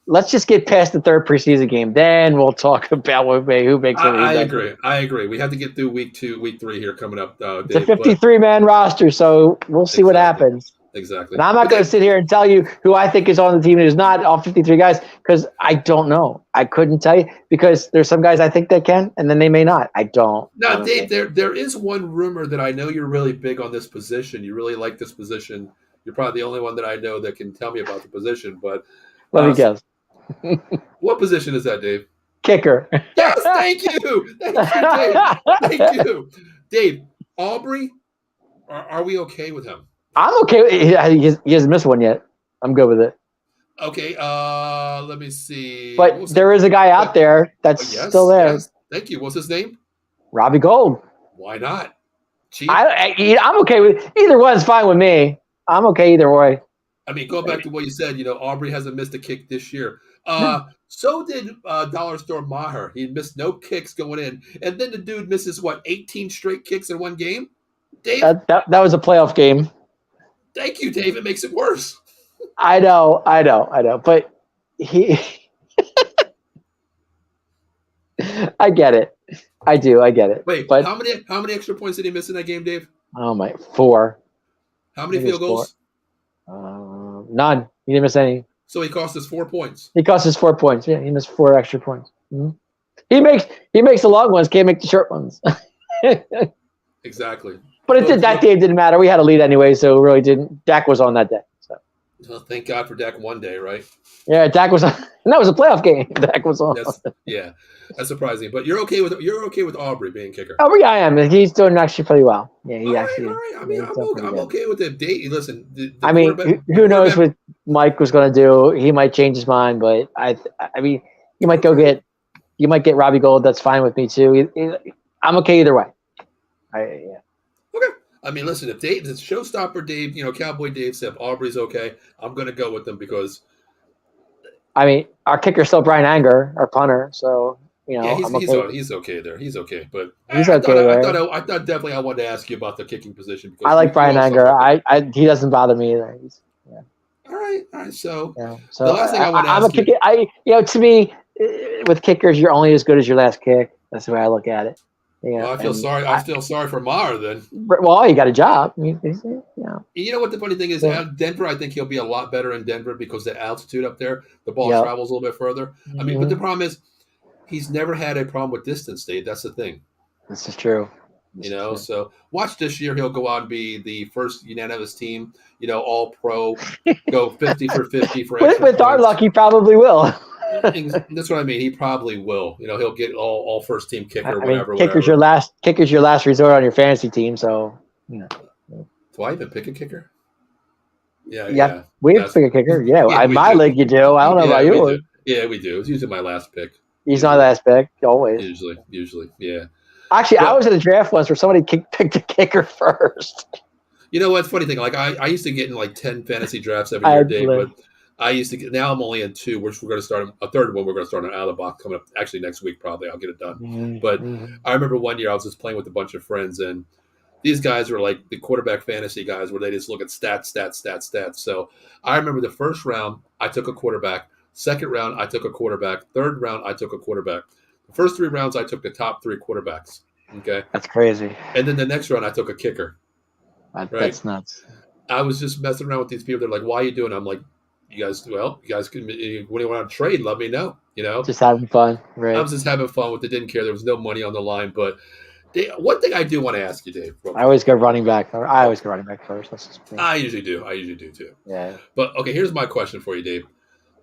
[SPEAKER 1] Let's just get past the third preseason game. Then we'll talk about who makes it.
[SPEAKER 2] I agree. We have to get through week 2, week 3 here coming up. Dave,
[SPEAKER 1] it's a 53-man roster, so we'll see what happens.
[SPEAKER 2] Exactly.
[SPEAKER 1] And I'm not going to sit here and tell you who I think is on the team and who's not, all 53 guys, because I don't know. I couldn't tell you because there's some guys I think they can, and then they may not. I don't.
[SPEAKER 2] Now, Dave, there is one rumor that I know you're really big on this position. You really like this position. You're probably the only one that I know that can tell me about the position. But
[SPEAKER 1] let me guess.
[SPEAKER 2] What position is that, Dave?
[SPEAKER 1] Kicker.
[SPEAKER 2] Yes, thank you. Thank you, Dave. Thank you. Dave, Aubrey, are we okay with him?
[SPEAKER 1] I'm okay. He hasn't missed one yet. I'm good with it.
[SPEAKER 2] Okay, let me see.
[SPEAKER 1] But there is a guy out there that's still there.
[SPEAKER 2] Yes. Thank you. What's his name?
[SPEAKER 1] Robbie Gould.
[SPEAKER 2] Why not?
[SPEAKER 1] I'm okay with either one's fine with me. I'm okay either way.
[SPEAKER 2] I mean, go back to what you said. Aubrey hasn't missed a kick this year. So did Dollar Store Maher. He missed no kicks going in, and then the dude misses 18 straight kicks in one game. Dave,
[SPEAKER 1] that was a playoff game.
[SPEAKER 2] Thank you, Dave. It makes it worse.
[SPEAKER 1] I know. But he, I get it. I do. I get it.
[SPEAKER 2] Wait,
[SPEAKER 1] but
[SPEAKER 2] how many extra points did he miss in that game, Dave?
[SPEAKER 1] Oh my, 4.
[SPEAKER 2] How many field goals?
[SPEAKER 1] None. He didn't miss any.
[SPEAKER 2] So he cost us 4 points.
[SPEAKER 1] He cost us 4 points. Yeah, he missed 4 extra points. Mm-hmm. He makes the long ones, can't make the short ones.
[SPEAKER 2] Exactly.
[SPEAKER 1] But that game didn't matter. We had a lead anyway, so it really didn't. Dak was on that day. So.
[SPEAKER 2] Well, thank God for Dak one day, right?
[SPEAKER 1] Yeah, Dak was on. And that was a playoff game. Dak was on.
[SPEAKER 2] That's surprising. But you're okay with Aubrey being kicker.
[SPEAKER 1] Oh, yeah, I am. He's doing actually pretty well. Yeah,
[SPEAKER 2] all right. I mean, I'm okay with it. Listen,
[SPEAKER 1] who knows what Mike was going to do? He might change his mind, but I mean, you might get Robbie Gould. That's fine with me too. I'm okay either way.
[SPEAKER 2] Okay. I mean, listen, if it's showstopper Dave, Cowboy Dave said Aubrey's okay, I'm going to go with them because.
[SPEAKER 1] I mean, our kicker's still Brian Anger, our punter, so
[SPEAKER 2] yeah, he's okay there. He's okay, but I thought definitely I wanted to ask you about the kicking position because
[SPEAKER 1] I like Brian Anger. He doesn't bother me either.
[SPEAKER 2] All right. So
[SPEAKER 1] the
[SPEAKER 2] last thing I want to ask
[SPEAKER 1] you, to me, with kickers, you're only as good as your last kick. That's the way I look at it. Yeah,
[SPEAKER 2] well, I feel sorry. I feel sorry for Maher then.
[SPEAKER 1] Well, he got a job.
[SPEAKER 2] You know what the funny thing is? Denver, I think he'll be a lot better in Denver because the altitude up there, the ball travels a little bit further. Mm-hmm. I mean, but the problem is he's never had a problem with distance, Dave. That's the thing.
[SPEAKER 1] This is true.
[SPEAKER 2] So watch this year. He'll go out and be the first unanimous team, all pro, go 50 for 50 for
[SPEAKER 1] with our luck, he probably will.
[SPEAKER 2] That's what I mean. He probably will. He'll get all first team kicker, whatever.
[SPEAKER 1] Kicker's your last resort on your fantasy team. So,
[SPEAKER 2] Do I even pick a kicker?
[SPEAKER 1] Yeah. We have to pick a kicker. Yeah, in my league you do. I don't know about yours.
[SPEAKER 2] Yeah, we do. It's usually my last pick.
[SPEAKER 1] He's my last pick, always.
[SPEAKER 2] Usually, yeah.
[SPEAKER 1] Actually, I was in a draft once where somebody picked a kicker first.
[SPEAKER 2] You know what's funny thing? Like I used to get in 10 fantasy drafts every year, Dave, but I used to get. Now I'm only in 2, which we're going to start a third one. We're going to start an out of the box coming up. Actually, next week probably I'll get it done. Mm-hmm. But I remember one year I was just playing with a bunch of friends, and these guys were like the quarterback fantasy guys, where they just look at stats. So I remember the first round I took a quarterback. Second round I took a quarterback. Third round I took a quarterback. The first 3 rounds I took the top 3 quarterbacks. Okay,
[SPEAKER 1] that's crazy.
[SPEAKER 2] And then the next round I took a kicker.
[SPEAKER 1] That's nuts.
[SPEAKER 2] I was just messing around with these people. They're like, "Why are you doing?" I'm like, You guys can, when you want to trade, let me know.
[SPEAKER 1] Just having fun, right?
[SPEAKER 2] I was just having fun with it. Didn't care. There was no money on the line. But one thing I do want to ask you, Dave.
[SPEAKER 1] I always go running back. I always go running back first.
[SPEAKER 2] I usually do too.
[SPEAKER 1] Yeah.
[SPEAKER 2] But okay, here's my question for you, Dave.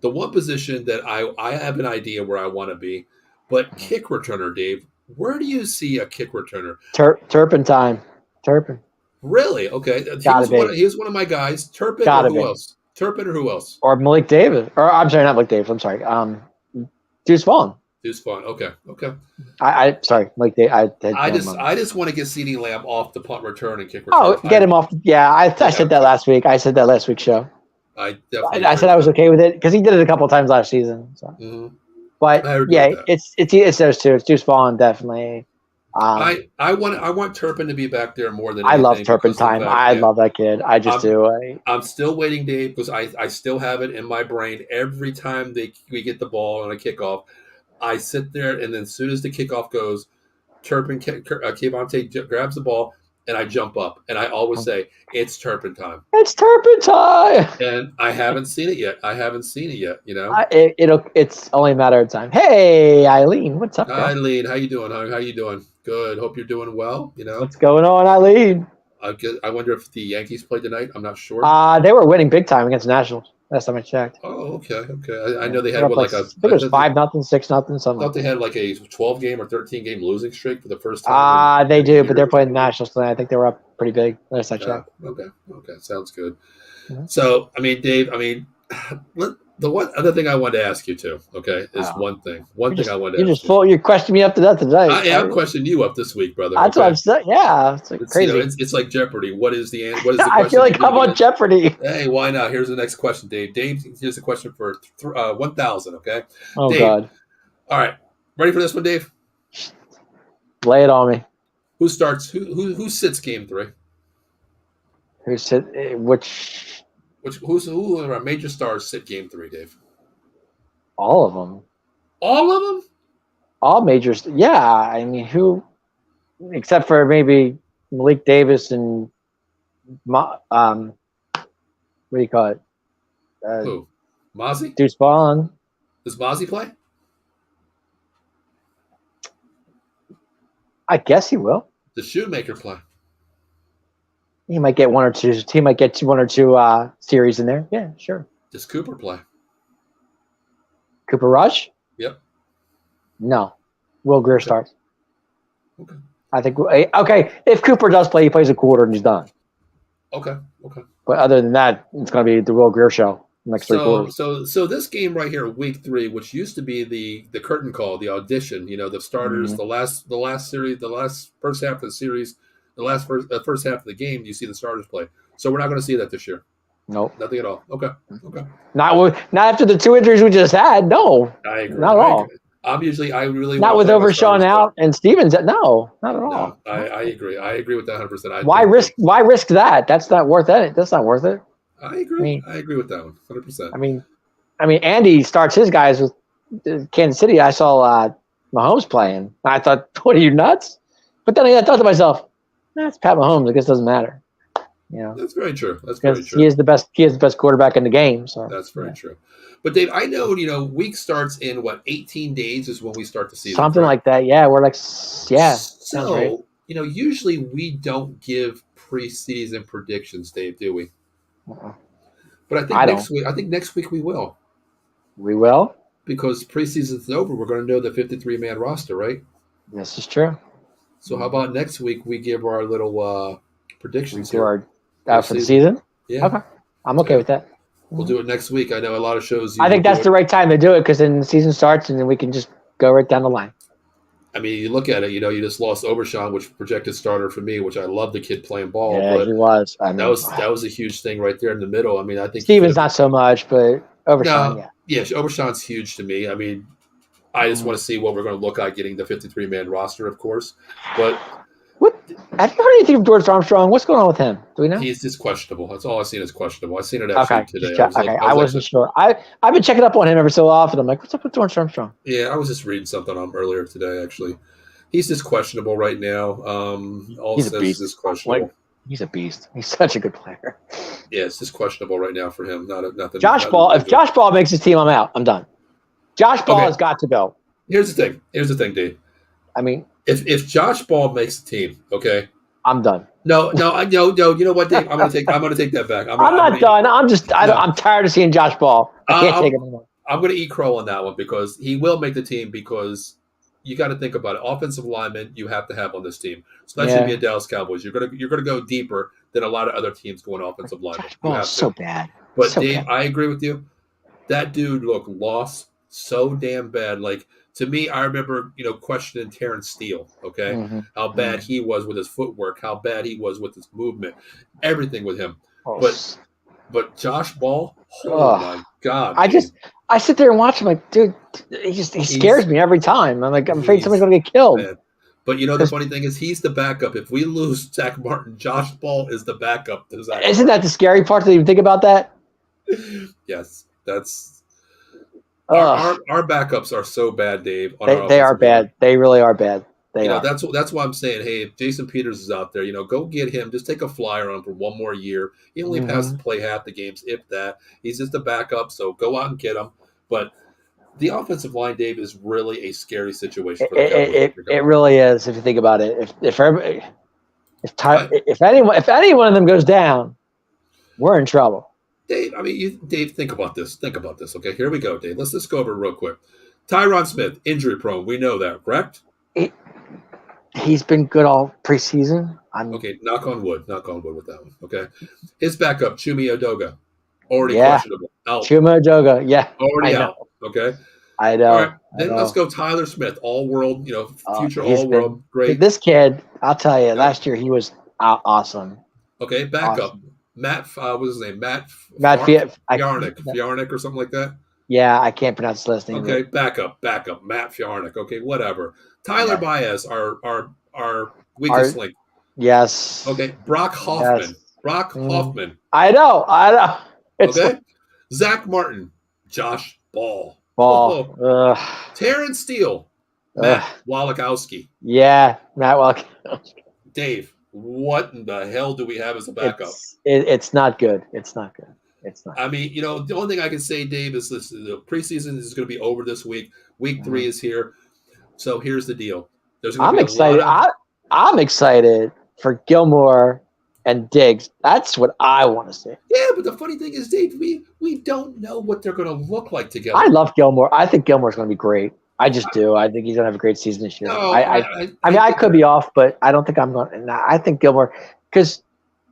[SPEAKER 2] The one position that I have an idea where I want to be, but kick returner, Dave. Where do you see a kick returner?
[SPEAKER 1] Turpin.
[SPEAKER 2] Really? Okay. He was one of my guys. Turpin or who else? Turpin or who else?
[SPEAKER 1] Or Malik Davis. Or I'm sorry, not Malik Davis. I'm sorry. Deuce Vaughn.
[SPEAKER 2] Deuce Vaughn. Okay.
[SPEAKER 1] I sorry, Mike.
[SPEAKER 2] I just want to get CeeDee Lamb off the punt return and kick return.
[SPEAKER 1] Oh, get him off. Yeah, I said that last week. I said that last week's show.
[SPEAKER 2] I definitely.
[SPEAKER 1] I said I was okay with it because he did it a couple of times last season. So.
[SPEAKER 2] Mm-hmm.
[SPEAKER 1] But yeah, it's those two. It's Deuce Vaughn definitely.
[SPEAKER 2] I want Turpin to be back there more than
[SPEAKER 1] I
[SPEAKER 2] anything.
[SPEAKER 1] love Turpentine. I love that kid. I just do.
[SPEAKER 2] I'm still waiting, Dave, because I still have it in my brain. Every time we get the ball on a kickoff, I sit there, and then as soon as the kickoff goes, Kevontae grabs the ball, and I jump up, and I always say, "It's Turpin time."
[SPEAKER 1] It's Turpentine,
[SPEAKER 2] and I haven't seen it yet. You know,
[SPEAKER 1] it's only a matter of time. Hey, Eileen, what's up?
[SPEAKER 2] Hi, Eileen, how you doing? How you doing? Good. Hope you're doing well. You know,
[SPEAKER 1] what's going on, Eileen?
[SPEAKER 2] I wonder if the Yankees played tonight. I'm not sure.
[SPEAKER 1] They were winning big time against the Nationals. Last time I checked.
[SPEAKER 2] Oh, okay. I know they had
[SPEAKER 1] I think it was 5-0, 6-0, something.
[SPEAKER 2] I thought they had like a 12 game or 13 game losing streak for the first time.
[SPEAKER 1] They do, but they're playing the Nationals tonight. I think they were up pretty big. Last I checked.
[SPEAKER 2] Okay, sounds good. Mm-hmm. So, I mean, Dave, the one other thing I wanted to ask you too, okay, is one thing. I wanted to ask you.
[SPEAKER 1] You're questioning me up to that today.
[SPEAKER 2] I'm questioning you up this week, brother.
[SPEAKER 1] That's what I'm saying. Yeah, it's like crazy.
[SPEAKER 2] You know, it's like Jeopardy. What is the question?
[SPEAKER 1] I feel like I'm on Jeopardy.
[SPEAKER 2] Hey, why not? Here's the next question, Dave. Here's a question for 1,000. Okay.
[SPEAKER 1] Oh
[SPEAKER 2] Dave,
[SPEAKER 1] God.
[SPEAKER 2] All right, ready for this one, Dave?
[SPEAKER 1] Lay it on me.
[SPEAKER 2] Who starts? Who sits game 3? Who are our major stars sit game 3, Dave?
[SPEAKER 1] All of them.
[SPEAKER 2] All of them?
[SPEAKER 1] All majors. Yeah, I mean, who, except for maybe Malik Davis and what do you call it?
[SPEAKER 2] Who? Mozzie?
[SPEAKER 1] Deuce Vaughn.
[SPEAKER 2] Does Mozzie play?
[SPEAKER 1] I guess he will.
[SPEAKER 2] Does Shoemaker play?
[SPEAKER 1] He might get one or two. He might get one or two series in there. Yeah, sure.
[SPEAKER 2] Does Cooper play?
[SPEAKER 1] Cooper Rush?
[SPEAKER 2] Yep.
[SPEAKER 1] No. Will Greer starts.
[SPEAKER 2] Okay.
[SPEAKER 1] I think. Okay, if Cooper does play, he plays a quarter and he's done.
[SPEAKER 2] Okay.
[SPEAKER 1] But other than that, it's going to be the Will Greer show next 3 quarters.
[SPEAKER 2] So this game right here, week 3, which used to be the curtain call, the audition. You know, the starters, the last series, the last first half of the series. The first half of the game, you see the starters play. So we're not going to see that this year.
[SPEAKER 1] Nope.
[SPEAKER 2] Nothing at all. Okay.
[SPEAKER 1] Not after the 2 injuries we just had. No.
[SPEAKER 2] I agree.
[SPEAKER 1] Not at all.
[SPEAKER 2] I really
[SPEAKER 1] not with Overshown out and Stevens. No, not at all.
[SPEAKER 2] No, I agree. I agree with that 100%.
[SPEAKER 1] Why risk that? That's not worth it. That's not worth it.
[SPEAKER 2] I agree. I agree with that one 100%.
[SPEAKER 1] I mean, Andy starts his guys with Kansas City. I saw Mahomes playing. I thought, what are you nuts? But then I thought to myself, that's Pat Mahomes. I guess it doesn't matter. You know,
[SPEAKER 2] that's very true. He
[SPEAKER 1] is the best. He is the best quarterback in the game. So
[SPEAKER 2] that's very true. But Dave, I know week starts in 18 days is when we start the season.
[SPEAKER 1] Something like that. Yeah, we're like
[SPEAKER 2] So right. Usually we don't give preseason predictions, Dave, do we?
[SPEAKER 1] Uh-uh.
[SPEAKER 2] But I think next week we will.
[SPEAKER 1] We will,
[SPEAKER 2] because preseason's over. We're going to know the 53-man roster, right?
[SPEAKER 1] This is true.
[SPEAKER 2] So how about next week we give our little predictions
[SPEAKER 1] for the season?
[SPEAKER 2] Yeah.
[SPEAKER 1] Okay. I'm okay with that.
[SPEAKER 2] We'll do it next week. I know a lot of shows.
[SPEAKER 1] I think that's the right time to do it because then the season starts and then we can just go right down the line.
[SPEAKER 2] I mean, you look at it, you just lost Overshown, which projected starter for me, which I love the kid playing ball.
[SPEAKER 1] Yeah,
[SPEAKER 2] but
[SPEAKER 1] he was.
[SPEAKER 2] That was a huge thing right there in the middle. I mean, I think
[SPEAKER 1] Stevens not so much, but Overshown,
[SPEAKER 2] yeah, Overshown's huge to me. I mean, I just want to see what we're going to look like getting the 53-man roster, of course. But
[SPEAKER 1] have you heard anything from George Armstrong? What's going on with him? Do we know?
[SPEAKER 2] He's just questionable. That's all I've seen is questionable. I've seen it actually today.
[SPEAKER 1] I wasn't sure. I've been checking up on him every so often. I'm like, what's up with George Armstrong?
[SPEAKER 2] Yeah, I was just reading something on him earlier today, actually. He's just questionable right now.
[SPEAKER 1] He's a beast.
[SPEAKER 2] Is questionable.
[SPEAKER 1] He's a beast. He's such a good player.
[SPEAKER 2] Yeah, it's just questionable right now for him. Nothing.
[SPEAKER 1] Josh Ball. If Josh Ball makes his team, I'm out. I'm done. Josh Ball has got to go.
[SPEAKER 2] Here's the thing, Dave.
[SPEAKER 1] I mean,
[SPEAKER 2] if Josh Ball makes the team, okay,
[SPEAKER 1] I'm done.
[SPEAKER 2] No. You know what, Dave? I'm gonna take that back.
[SPEAKER 1] I'm not done. I'm tired of seeing Josh Ball. I can't take it anymore.
[SPEAKER 2] I'm gonna eat crow on that one because he will make the team because you got to think about it. Offensive linemen you have to have on this team, especially the Dallas Cowboys. You're gonna go deeper than a lot of other teams going offensive linemen.
[SPEAKER 1] Josh Ball is so bad.
[SPEAKER 2] But Dave, I agree with you. That dude looked lost so damn bad. Like, to me, I remember, questioning Terrence Steele, okay? How bad he was with his footwork, how bad he was with his movement, everything with him.
[SPEAKER 1] Oh,
[SPEAKER 2] But Josh Ball, oh
[SPEAKER 1] ugh.
[SPEAKER 2] my God, Dave.
[SPEAKER 1] I sit there and watch him like, dude, he scares me every time. I'm like, I'm afraid somebody's going to get killed.
[SPEAKER 2] Man. But the funny thing is, he's the backup. If we lose Zach Martin, Josh Ball is the backup to Zach
[SPEAKER 1] Isn't that the scary part to even think about that?
[SPEAKER 2] Yes, that's our backups are so bad, Dave.
[SPEAKER 1] They are bad. They really are bad.
[SPEAKER 2] That's why I'm saying, hey, if Jason Peters is out there, go get him. Just take a flyer on him for one more year. He only has to play half the games, if that. He's just a backup, so go out and get him. But the offensive line, Dave, is really a scary situation for the Cowboys.
[SPEAKER 1] It really is, if you think about it. If any one of them goes down, we're in trouble.
[SPEAKER 2] Dave, Dave, think about this. Think about this. Okay, here we go, Dave. Let's just go over it real quick. Tyron Smith, injury prone. We know that, correct?
[SPEAKER 1] He's been good all preseason.
[SPEAKER 2] Okay, knock on wood. Knock on wood with that one. Okay, his backup, Chuma Edoga, already questionable. Out.
[SPEAKER 1] Chuma Edoga, yeah,
[SPEAKER 2] already out. Okay,
[SPEAKER 1] I know.
[SPEAKER 2] All right, then let's go. Tyler Smith, all world, future all world, great.
[SPEAKER 1] This kid, I'll tell you, last year he was awesome.
[SPEAKER 2] Okay, backup, awesome. Matt. What's his name? Matt Fiarnik or something like that.
[SPEAKER 1] Yeah, I can't pronounce his last name.
[SPEAKER 2] Okay, backup, Matt Fiarnik. Okay, whatever. Tyler Baez, our weakest link.
[SPEAKER 1] Yes.
[SPEAKER 2] Okay, Brock Hoffman. Hoffman.
[SPEAKER 1] I know.
[SPEAKER 2] Okay, Zach Martin, Josh Ball. Terrence Steele, Matt Wallachowski.
[SPEAKER 1] Yeah, Matt Wallachowski.
[SPEAKER 2] Dave, what in the hell do we have as a backup?
[SPEAKER 1] It's not good. It's not good. It's not.
[SPEAKER 2] The only thing I can say, Dave, is this: the preseason is going to be over this week. Week 3 is here. So here's the deal.
[SPEAKER 1] I'm excited. I'm excited for Gilmore and Diggs. That's what I want to see.
[SPEAKER 2] Yeah, but the funny thing is, Dave, we don't know what they're going to look like together.
[SPEAKER 1] I love Gilmore. I think Gilmore's going to be great. I just do. I think he's going to have a great season this year.
[SPEAKER 2] No,
[SPEAKER 1] I could be off, but I don't think I'm going. I think Gilmore, because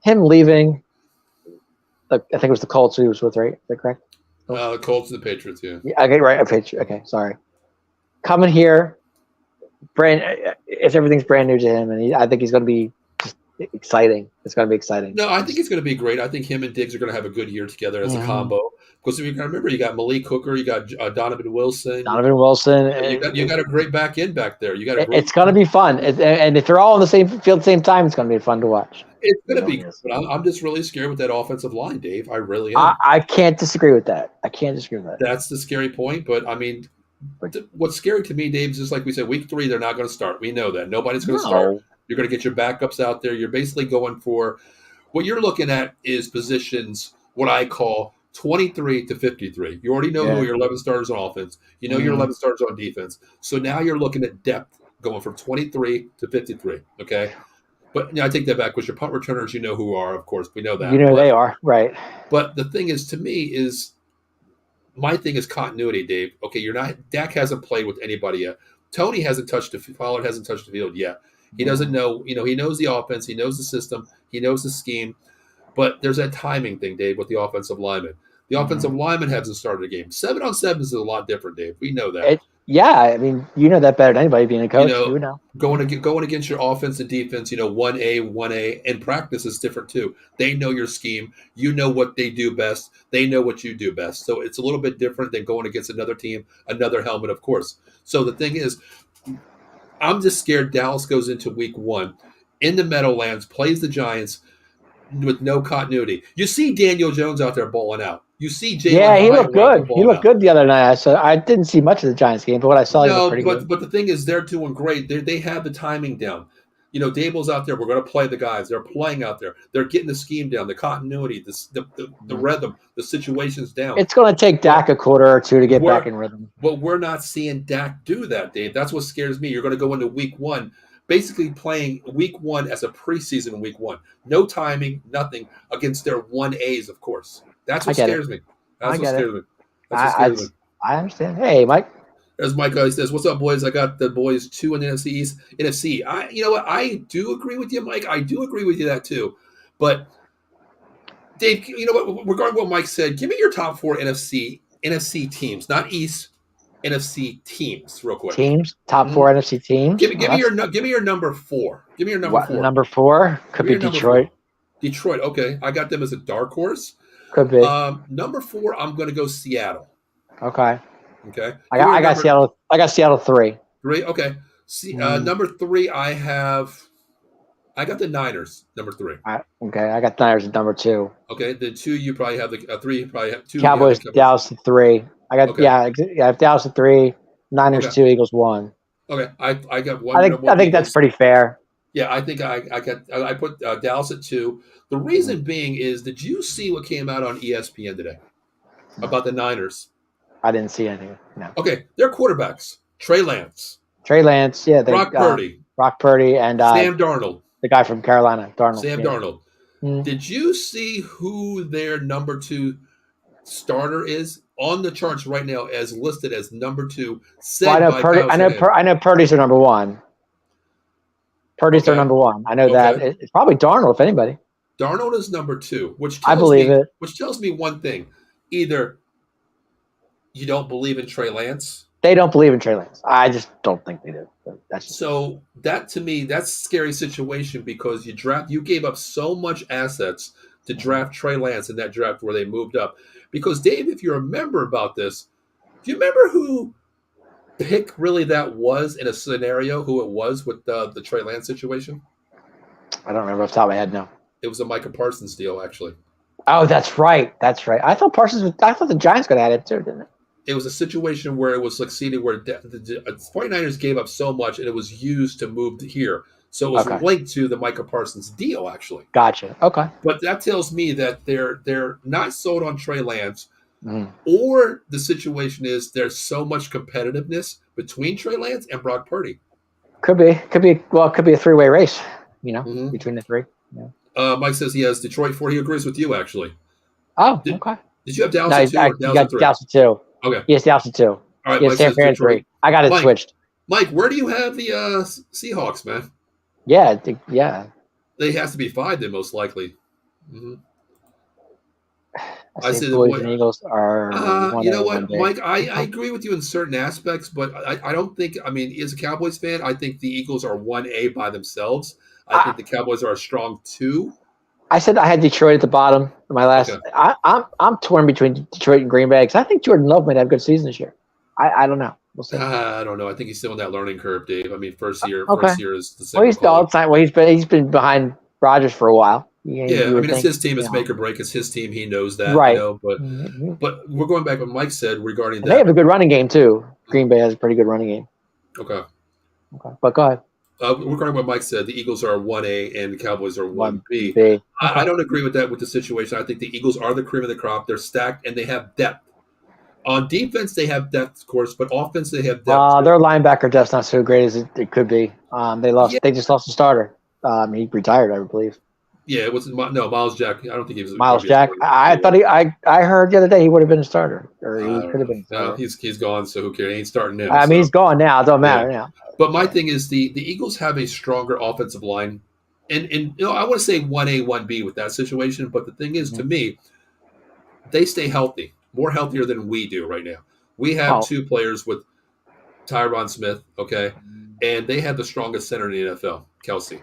[SPEAKER 1] him leaving. I think it was the Colts he was with, right? Is that correct?
[SPEAKER 2] The Colts and the Patriots, yeah.
[SPEAKER 1] Okay, right. Okay, sorry. Coming here, everything's brand new to him, and I think he's going to be just exciting. It's going to be exciting.
[SPEAKER 2] No, I think it's going to be great. I think him and Diggs are going to have a good year together as a combo. Because if you remember, you got Malik Hooker, you got Donovan Wilson. You got a great back end back there. It's
[SPEAKER 1] going to be fun, and if they're all on the same field at the same time, it's going to be fun to watch.
[SPEAKER 2] It's going to be good, but I'm just really scared with that offensive line, Dave. I really am.
[SPEAKER 1] I can't disagree with that.
[SPEAKER 2] That's the scary point, but what's scary to me, Dave, is just like we said, week 3, they're not going to start. We know that. Nobody's going to start. You're going to get your backups out there. You're basically going for what you're looking at is positions, what I call 23 to 53. You already know who your 11 starters on offense. You know your 11 starters on defense. So now you're looking at depth going from 23 to 53, okay? But I take that back because your punt returners, you know who are, of course. We know that.
[SPEAKER 1] They are, right.
[SPEAKER 2] But the thing is, to me, my thing is continuity, Dave. Okay, Dak hasn't played with anybody yet. Tony hasn't touched Pollard hasn't touched the field yet. He doesn't know, he knows the offense, he knows the system, he knows the scheme. But there's that timing thing, Dave, with the offensive lineman. The offensive lineman hasn't started a game. 7-on-7 is a lot different, Dave. We know that.
[SPEAKER 1] You know that better than anybody being a coach. You know.
[SPEAKER 2] Going against your offense and defense, 1A, and practice is different too. They know your scheme. You know what they do best. They know what you do best. So it's a little bit different than going against another team, another helmet, of course. So the thing is, I'm just scared Dallas goes into week 1 in the Meadowlands, plays the Giants with no continuity. You see Daniel Jones out there balling out. You see Jalen.
[SPEAKER 1] Yeah, he looked good. He looked good the other night. I didn't see much of the Giants game, but what I saw, he looked pretty good.
[SPEAKER 2] But the thing is, they're doing great. They have the timing down. Dable's out there. We're going to play the guys. They're playing out there. They're getting the scheme down, the continuity, the rhythm, the situations down.
[SPEAKER 1] It's going to take Dak a quarter or two to get back in rhythm.
[SPEAKER 2] But we're not seeing Dak do that, Dave. That's what scares me. You're going to go into week 1, basically playing week 1 as a preseason week 1. No timing, nothing against their 1As, of course. That's what scares me. That's what scares me.
[SPEAKER 1] I understand. Hey, Mike.
[SPEAKER 2] As Mike always says, "What's up, boys? I got the boys 2 in the NFC East. NFC. You know what? I do agree with you, Mike. I do agree with you that too. But Dave, you know what? Regarding what Mike said, give me your top 4 NFC teams, not East, NFC teams, real quick.
[SPEAKER 1] Teams, top 4 NFC teams.
[SPEAKER 2] Give me your number 4. Give me your number 4.
[SPEAKER 1] Number 4 could be Detroit.
[SPEAKER 2] Detroit. Okay, I got them as a dark horse.
[SPEAKER 1] Could be.
[SPEAKER 2] Number 4, I'm going to go Seattle.
[SPEAKER 1] Okay.
[SPEAKER 2] Okay.
[SPEAKER 1] I got Seattle. I got Seattle 3.
[SPEAKER 2] 3. Okay. Number 3, I got the Niners. Number 3.
[SPEAKER 1] Okay. I got Niners at number 2.
[SPEAKER 2] Okay. The 2, you probably have the 3. You probably have 2.
[SPEAKER 1] Cowboys, Dallas at 3. I got I have Dallas at 3. Niners 2. Eagles 1.
[SPEAKER 2] Okay. I got 1.
[SPEAKER 1] I think that's pretty fair.
[SPEAKER 2] Yeah, I think I put Dallas at 2. The reason being is, did you see what came out on ESPN today about the Niners?
[SPEAKER 1] I didn't see anything. No.
[SPEAKER 2] Okay, their quarterbacks: Trey Lance,
[SPEAKER 1] yeah,
[SPEAKER 2] Brock
[SPEAKER 1] Purdy, and
[SPEAKER 2] Sam Darnold,
[SPEAKER 1] the guy from Carolina,
[SPEAKER 2] Sam Darnold. Did you see who their number 2 starter is on the charts right now, as listed as number 2?
[SPEAKER 1] I know Purdy's their number 1. Purdy's their number 1. I know that. It's probably Darnold, if anybody.
[SPEAKER 2] Darnold is number 2, which tells me one thing: either you don't believe in Trey Lance.
[SPEAKER 1] They don't believe in Trey Lance. I just don't think they do.
[SPEAKER 2] So that, to me, that's a scary situation, because you gave up so much assets to draft Trey Lance in that draft where they moved up. Because, Dave, if you remember about this, do you remember who pick really that was in a scenario, who it was with the Trey Lance situation?
[SPEAKER 1] I don't remember off the top of my head, no.
[SPEAKER 2] It was a Micah Parsons deal, actually.
[SPEAKER 1] Oh, that's right. I thought the Giants could have had it too, didn't it?
[SPEAKER 2] It was a situation where it was succeeded, where the 49ers gave up so much, and it was used to move here. So it was linked to the Micah Parsons deal, actually.
[SPEAKER 1] Gotcha. Okay.
[SPEAKER 2] But that tells me that they're not sold on Trey Lance, or the situation is there's so much competitiveness between Trey Lance and Brock Purdy.
[SPEAKER 1] Could be. Well, it could be a 3-way race, between the 3. Yeah.
[SPEAKER 2] Mike says he has Detroit 4. He agrees with you, actually.
[SPEAKER 1] Oh, okay.
[SPEAKER 2] Did you have Dallas at 2 or Dallas at 3?
[SPEAKER 1] Dallas at 2.
[SPEAKER 2] Okay.
[SPEAKER 1] Yes, Dallas at 2.
[SPEAKER 2] All right,
[SPEAKER 1] yes, San Fran 3. I got it switched.
[SPEAKER 2] Mike, where do you have the Seahawks, man?
[SPEAKER 1] Yeah.
[SPEAKER 2] They has to be 5 then, most likely. Mm-hmm.
[SPEAKER 1] I say the Boys and Eagles are.
[SPEAKER 2] You know what, Mike? I agree with you in certain aspects, but I don't think. I mean, as a Cowboys fan, I think the Eagles are 1A by themselves. I think the Cowboys are a strong 2.
[SPEAKER 1] I said I had Detroit at the bottom. My last. Okay. I'm torn between Detroit and Green Bay, because I think Jordan Love might have a good season this year. I don't know. We'll see.
[SPEAKER 2] I don't know. I think he's still in that learning curve, Dave. I mean, first year is the same.
[SPEAKER 1] Well, he's all the time. Well, he's been behind Rodgers for a while.
[SPEAKER 2] It's his team. It's make or break. It's his team. He knows that,
[SPEAKER 1] right?
[SPEAKER 2] But we're going back to what Mike said regarding that.
[SPEAKER 1] They have a good running game too. Green Bay has a pretty good running game.
[SPEAKER 2] Okay.
[SPEAKER 1] But go ahead.
[SPEAKER 2] Regarding what Mike said, the Eagles are 1A and the Cowboys are 1B. I don't agree with that with the situation. I think the Eagles are the cream of the crop. They're stacked and they have depth. On defense, they have depth, of course, but offense, they have depth.
[SPEAKER 1] Their linebacker depth's not so great as it could be. They just lost a starter. He retired, I believe.
[SPEAKER 2] Yeah, it was Miles Jack. I don't think he was
[SPEAKER 1] Miles Jack. I thought I heard the other day he would have been a starter, or he could have been.
[SPEAKER 2] No, he's gone, so who cares? He ain't starting him.
[SPEAKER 1] I mean, he's gone now. It don't matter now.
[SPEAKER 2] But my thing is the Eagles have a stronger offensive line, and I want to say 1A, 1B with that situation. But the thing is, to me, they stay healthy, more healthier than we do right now. We have 2 players with Tyron Smith, okay, and they have the strongest center in the NFL, Kelsey.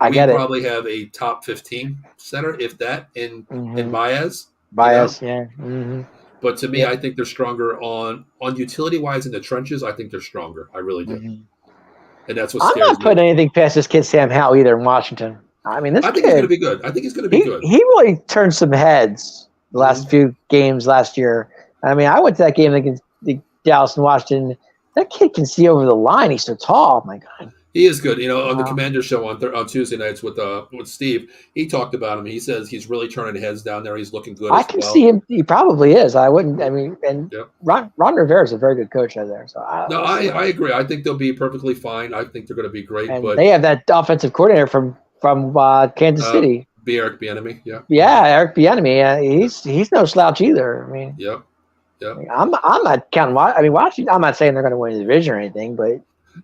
[SPEAKER 2] We probably have a top 15 center, if that, in Baez.
[SPEAKER 1] Baez, yeah. Mm-hmm.
[SPEAKER 2] But to me, I think they're stronger on utility-wise in the trenches. I think they're stronger. I really do. Mm-hmm. And that's what scares me.
[SPEAKER 1] I'm not putting anything past this kid, Sam Howell, either in Washington. I mean,
[SPEAKER 2] I think he's going to be good. I think he's going to be good.
[SPEAKER 1] He really turned some heads the last few games last year. I mean, I went to that game against Dallas and Washington. That kid can see over the line. He's so tall. My God.
[SPEAKER 2] He is good. On the Commander show on Tuesday nights with Steve, he talked about him. He says he's really turning heads down there. He's looking good.
[SPEAKER 1] I can see him. He probably is. Ron Rivera is a very good coach out there. So
[SPEAKER 2] I agree. I think they'll be perfectly fine. I think they're going to be great.
[SPEAKER 1] And
[SPEAKER 2] but
[SPEAKER 1] they have that offensive coordinator from Kansas City.
[SPEAKER 2] Eric Bieniemy. Yeah.
[SPEAKER 1] Yeah, Eric Bieniemy. He's no slouch either. I mean.
[SPEAKER 2] Yep. Yep.
[SPEAKER 1] I'm not counting. I mean, Washington. I'm not saying they're going to win the division or anything, but.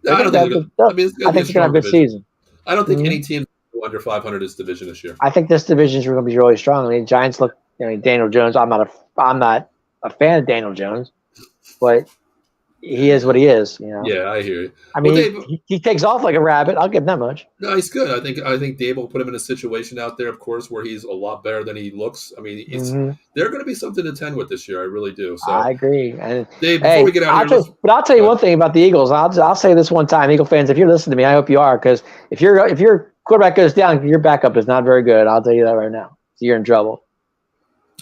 [SPEAKER 2] I think they're going to have
[SPEAKER 1] a good season.
[SPEAKER 2] I don't think any team will go under 500 this division this year.
[SPEAKER 1] I think this division is going to be really strong. I mean, Giants look. Daniel Jones. I'm not a fan of Daniel Jones, but he is what he is. You know.
[SPEAKER 2] Yeah, I hear you.
[SPEAKER 1] I
[SPEAKER 2] Well,
[SPEAKER 1] mean,
[SPEAKER 2] Dave,
[SPEAKER 1] he takes off like a rabbit. I'll give him that much.
[SPEAKER 2] no, he's good. I think Dave will put him in a situation out there, of course, where he's a lot better than he looks. I mean,
[SPEAKER 1] Hmm.
[SPEAKER 2] they're going to be something to tend with this year. I really do. So,
[SPEAKER 1] I agree. And
[SPEAKER 2] Dave, before we
[SPEAKER 1] hey,
[SPEAKER 2] get out of here,
[SPEAKER 1] I'll tell you one thing about the Eagles. I'll say this one time, Eagle fans, if you're listening to me, I hope you are, because if your quarterback goes down, your backup is not very good. I'll tell you that right now. So you're in trouble.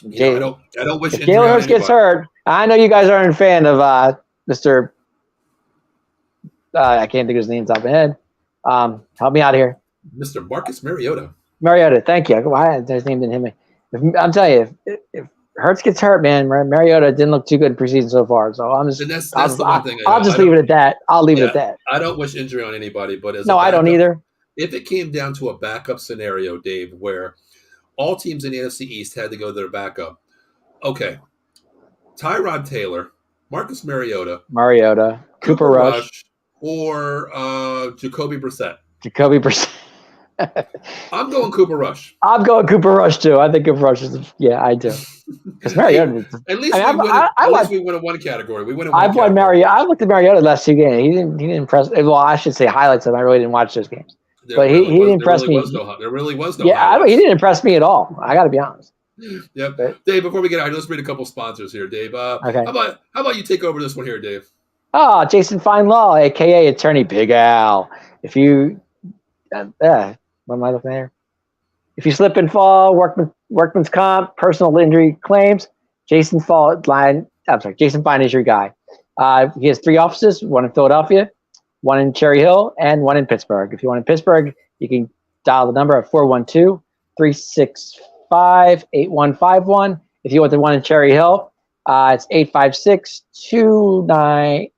[SPEAKER 2] I don't wish
[SPEAKER 1] If
[SPEAKER 2] injury
[SPEAKER 1] Jalen
[SPEAKER 2] on
[SPEAKER 1] Hurts gets
[SPEAKER 2] anybody.
[SPEAKER 1] hurt, I know you guys aren't a fan of Mr. I can't think of his name off the top of my head. Help me out here.
[SPEAKER 2] Mr. Marcus Mariota.
[SPEAKER 1] Mariota, thank you. Why his name didn't hit me? I'm telling you, if Hurts gets hurt, man, Mariota didn't look too good in preseason so far. So
[SPEAKER 2] And that's the one thing.
[SPEAKER 1] I'll just leave it at that. I'll leave it at that.
[SPEAKER 2] I don't wish injury on anybody, but as
[SPEAKER 1] No,
[SPEAKER 2] a
[SPEAKER 1] I
[SPEAKER 2] backup,
[SPEAKER 1] don't either.
[SPEAKER 2] if it came down to a backup scenario, Dave, where all teams in the NFC East had to go to their backup, okay, Tyrod Taylor, Marcus Mariota,
[SPEAKER 1] Cooper Rush,
[SPEAKER 2] or Jacoby Brissett. I'm going Cooper Rush.
[SPEAKER 1] I'm going Cooper Rush too. I think Cooper Rush is. Yeah, I do. Because Mariota.
[SPEAKER 2] At least we win in one category. We win in one
[SPEAKER 1] I've won Mariota. I looked at Mariota last 2 games. He didn't impress. Well, I should say highlights of him. I really didn't watch those games. But he didn't impress me.
[SPEAKER 2] There really was no.
[SPEAKER 1] Yeah, he didn't impress me at all. I got to be honest.
[SPEAKER 2] Yep. But, Dave, before we get out, let's read a couple sponsors here, Dave.
[SPEAKER 1] Okay.
[SPEAKER 2] How about you take over this one here, Dave?
[SPEAKER 1] Oh, Jason Feinlaw, aka Attorney Big Al. If you, what am I looking at here? If you slip and fall, workman's comp, personal injury claims, Jason Fine is your guy. He has 3 offices: one in Philadelphia, one in Cherry Hill, and one in Pittsburgh. If you want in Pittsburgh, you can dial the number at 412-365-8151. If you want the one in Cherry Hill, it's 856-209.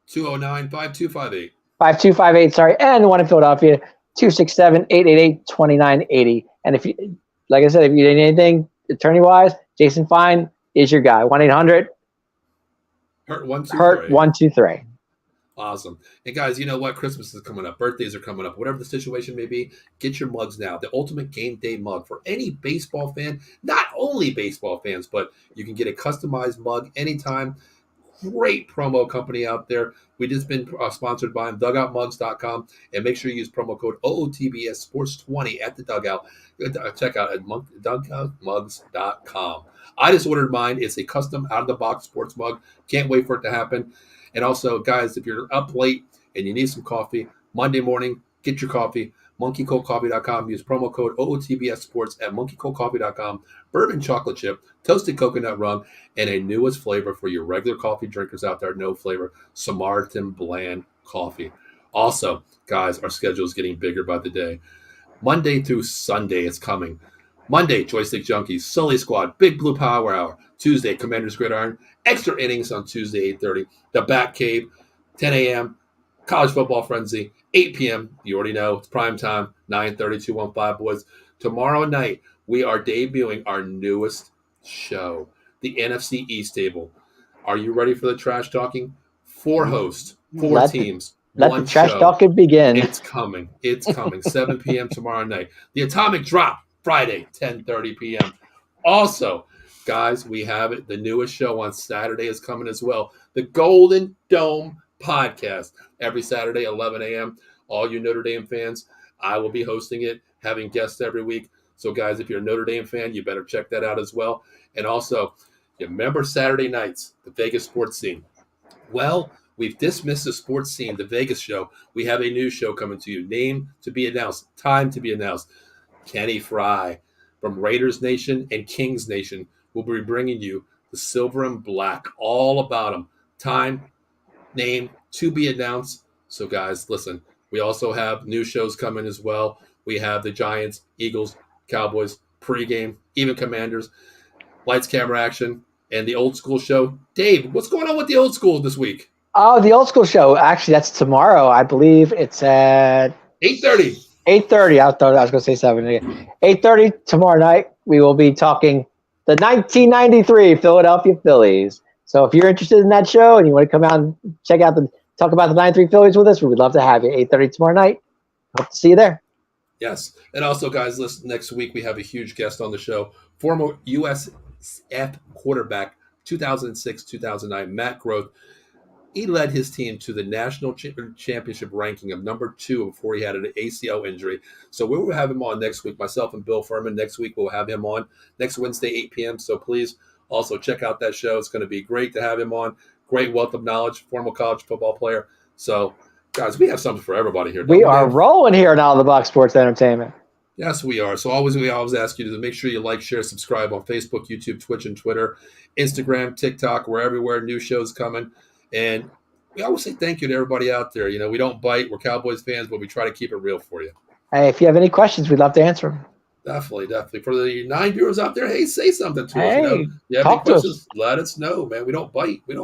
[SPEAKER 2] 209-5258.
[SPEAKER 1] 5258, sorry. And the one in Philadelphia, 267-888-2980. And if you, like I said, if you need anything attorney-wise, Jason Fine is your guy. 1-800
[SPEAKER 2] Hurt 123.
[SPEAKER 1] Hurt 123.
[SPEAKER 2] Awesome. And guys, you know what? Christmas is coming up. Birthdays are coming up. Whatever the situation may be, get your mugs now. The ultimate game day mug for any baseball fan. Not only baseball fans, but you can get a customized mug anytime. Great promo company out there. We just been sponsored by them, dugoutmugs.com. And make sure you use promo code OOTBS Sports 20 at the dugout. Check out at dugoutmugs.com. I just ordered mine. It's a custom out-of-the-box sports mug. Can't wait for it to happen. And also, guys, if you're up late and you need some coffee, Monday morning, get your coffee. MonkeyColdCoffee.com. Use promo code OOTBS Sports at MonkeyColdCoffee.com. Bourbon chocolate chip, toasted coconut rum, and a newest flavor for your regular coffee drinkers out there. No flavor, Samaritan Bland Coffee. Also, guys, our schedule is getting bigger by the day. Monday through Sunday, it's coming. Monday, Joystick Junkies, Sully Squad, Big Blue Power Hour. Tuesday, Commander's Gridiron. Extra innings on Tuesday, 8:30. The Bat Cave, 10 a.m. College Football Frenzy, 8 p.m. You already know, it's prime time, 9:30, 215 boys. Tomorrow night, we are debuting our newest show, the NFC East Table. Are you ready for the trash talking? 4 hosts, 4 teams.
[SPEAKER 1] Let the trash talking begin.
[SPEAKER 2] It's coming. 7 p.m. tomorrow night. The Atomic Drop, Friday, 10:30 p.m. Also, guys, we have it. The newest show on Saturday is coming as well. The Golden Dome Podcast. Every Saturday, 11 a.m. All you Notre Dame fans, I will be hosting it, having guests every week. So, guys, if you're a Notre Dame fan, you better check that out as well. And also, you remember Saturday nights, the Vegas sports scene. Well, we've dismissed the sports scene, the Vegas show. We have a new show coming to you. Name to be announced. Time to be announced. Kenny Fry from Raiders Nation and Kings Nation will be bringing you the Silver and Black, all about them. Time, name to be announced. So, guys, listen, we also have new shows coming as well. We have the Giants, Eagles, Cowboys, pregame, even Commanders, lights, camera, action, and the old school show. Dave, what's going on with the old school this week?
[SPEAKER 1] Oh, the old school show. Actually, that's tomorrow. I believe it's at
[SPEAKER 2] 8:30.
[SPEAKER 1] 8:30. I was going to say 7 again. 8:30 tomorrow night. We will be talking the 1993 Philadelphia Phillies. So if you're interested in that show and you want to come out and talk about the 93 Phillies with us, we would love to have you. 8:30 tomorrow night. Hope to see you there.
[SPEAKER 2] Yes. And also, guys, listen, next week we have a huge guest on the show. Former USF quarterback, 2006-2009, Matt Groth. He led his team to the national championship ranking of number 2 before he had an ACL injury. So we will have him on next week. Myself and Bill Furman next week we'll have him on next Wednesday, 8 p.m. So please also check out that show. It's going to be great to have him on. Great wealth of knowledge, former college football player. So, guys, we have something for everybody here.
[SPEAKER 1] We are rolling here at Out of the Box Sports Entertainment.
[SPEAKER 2] Yes, we are. So we always ask you to make sure you like, share, subscribe on Facebook, YouTube, Twitch, and Twitter, Instagram, TikTok. We're everywhere. New shows coming. And we always say thank you to everybody out there. We don't bite. We're Cowboys fans, but we try to keep it real for you.
[SPEAKER 1] Hey, if you have any questions, we'd love to answer them.
[SPEAKER 2] Definitely. For the 9 viewers out there, hey, say something to us. You have any questions, let us know, man. We don't bite. We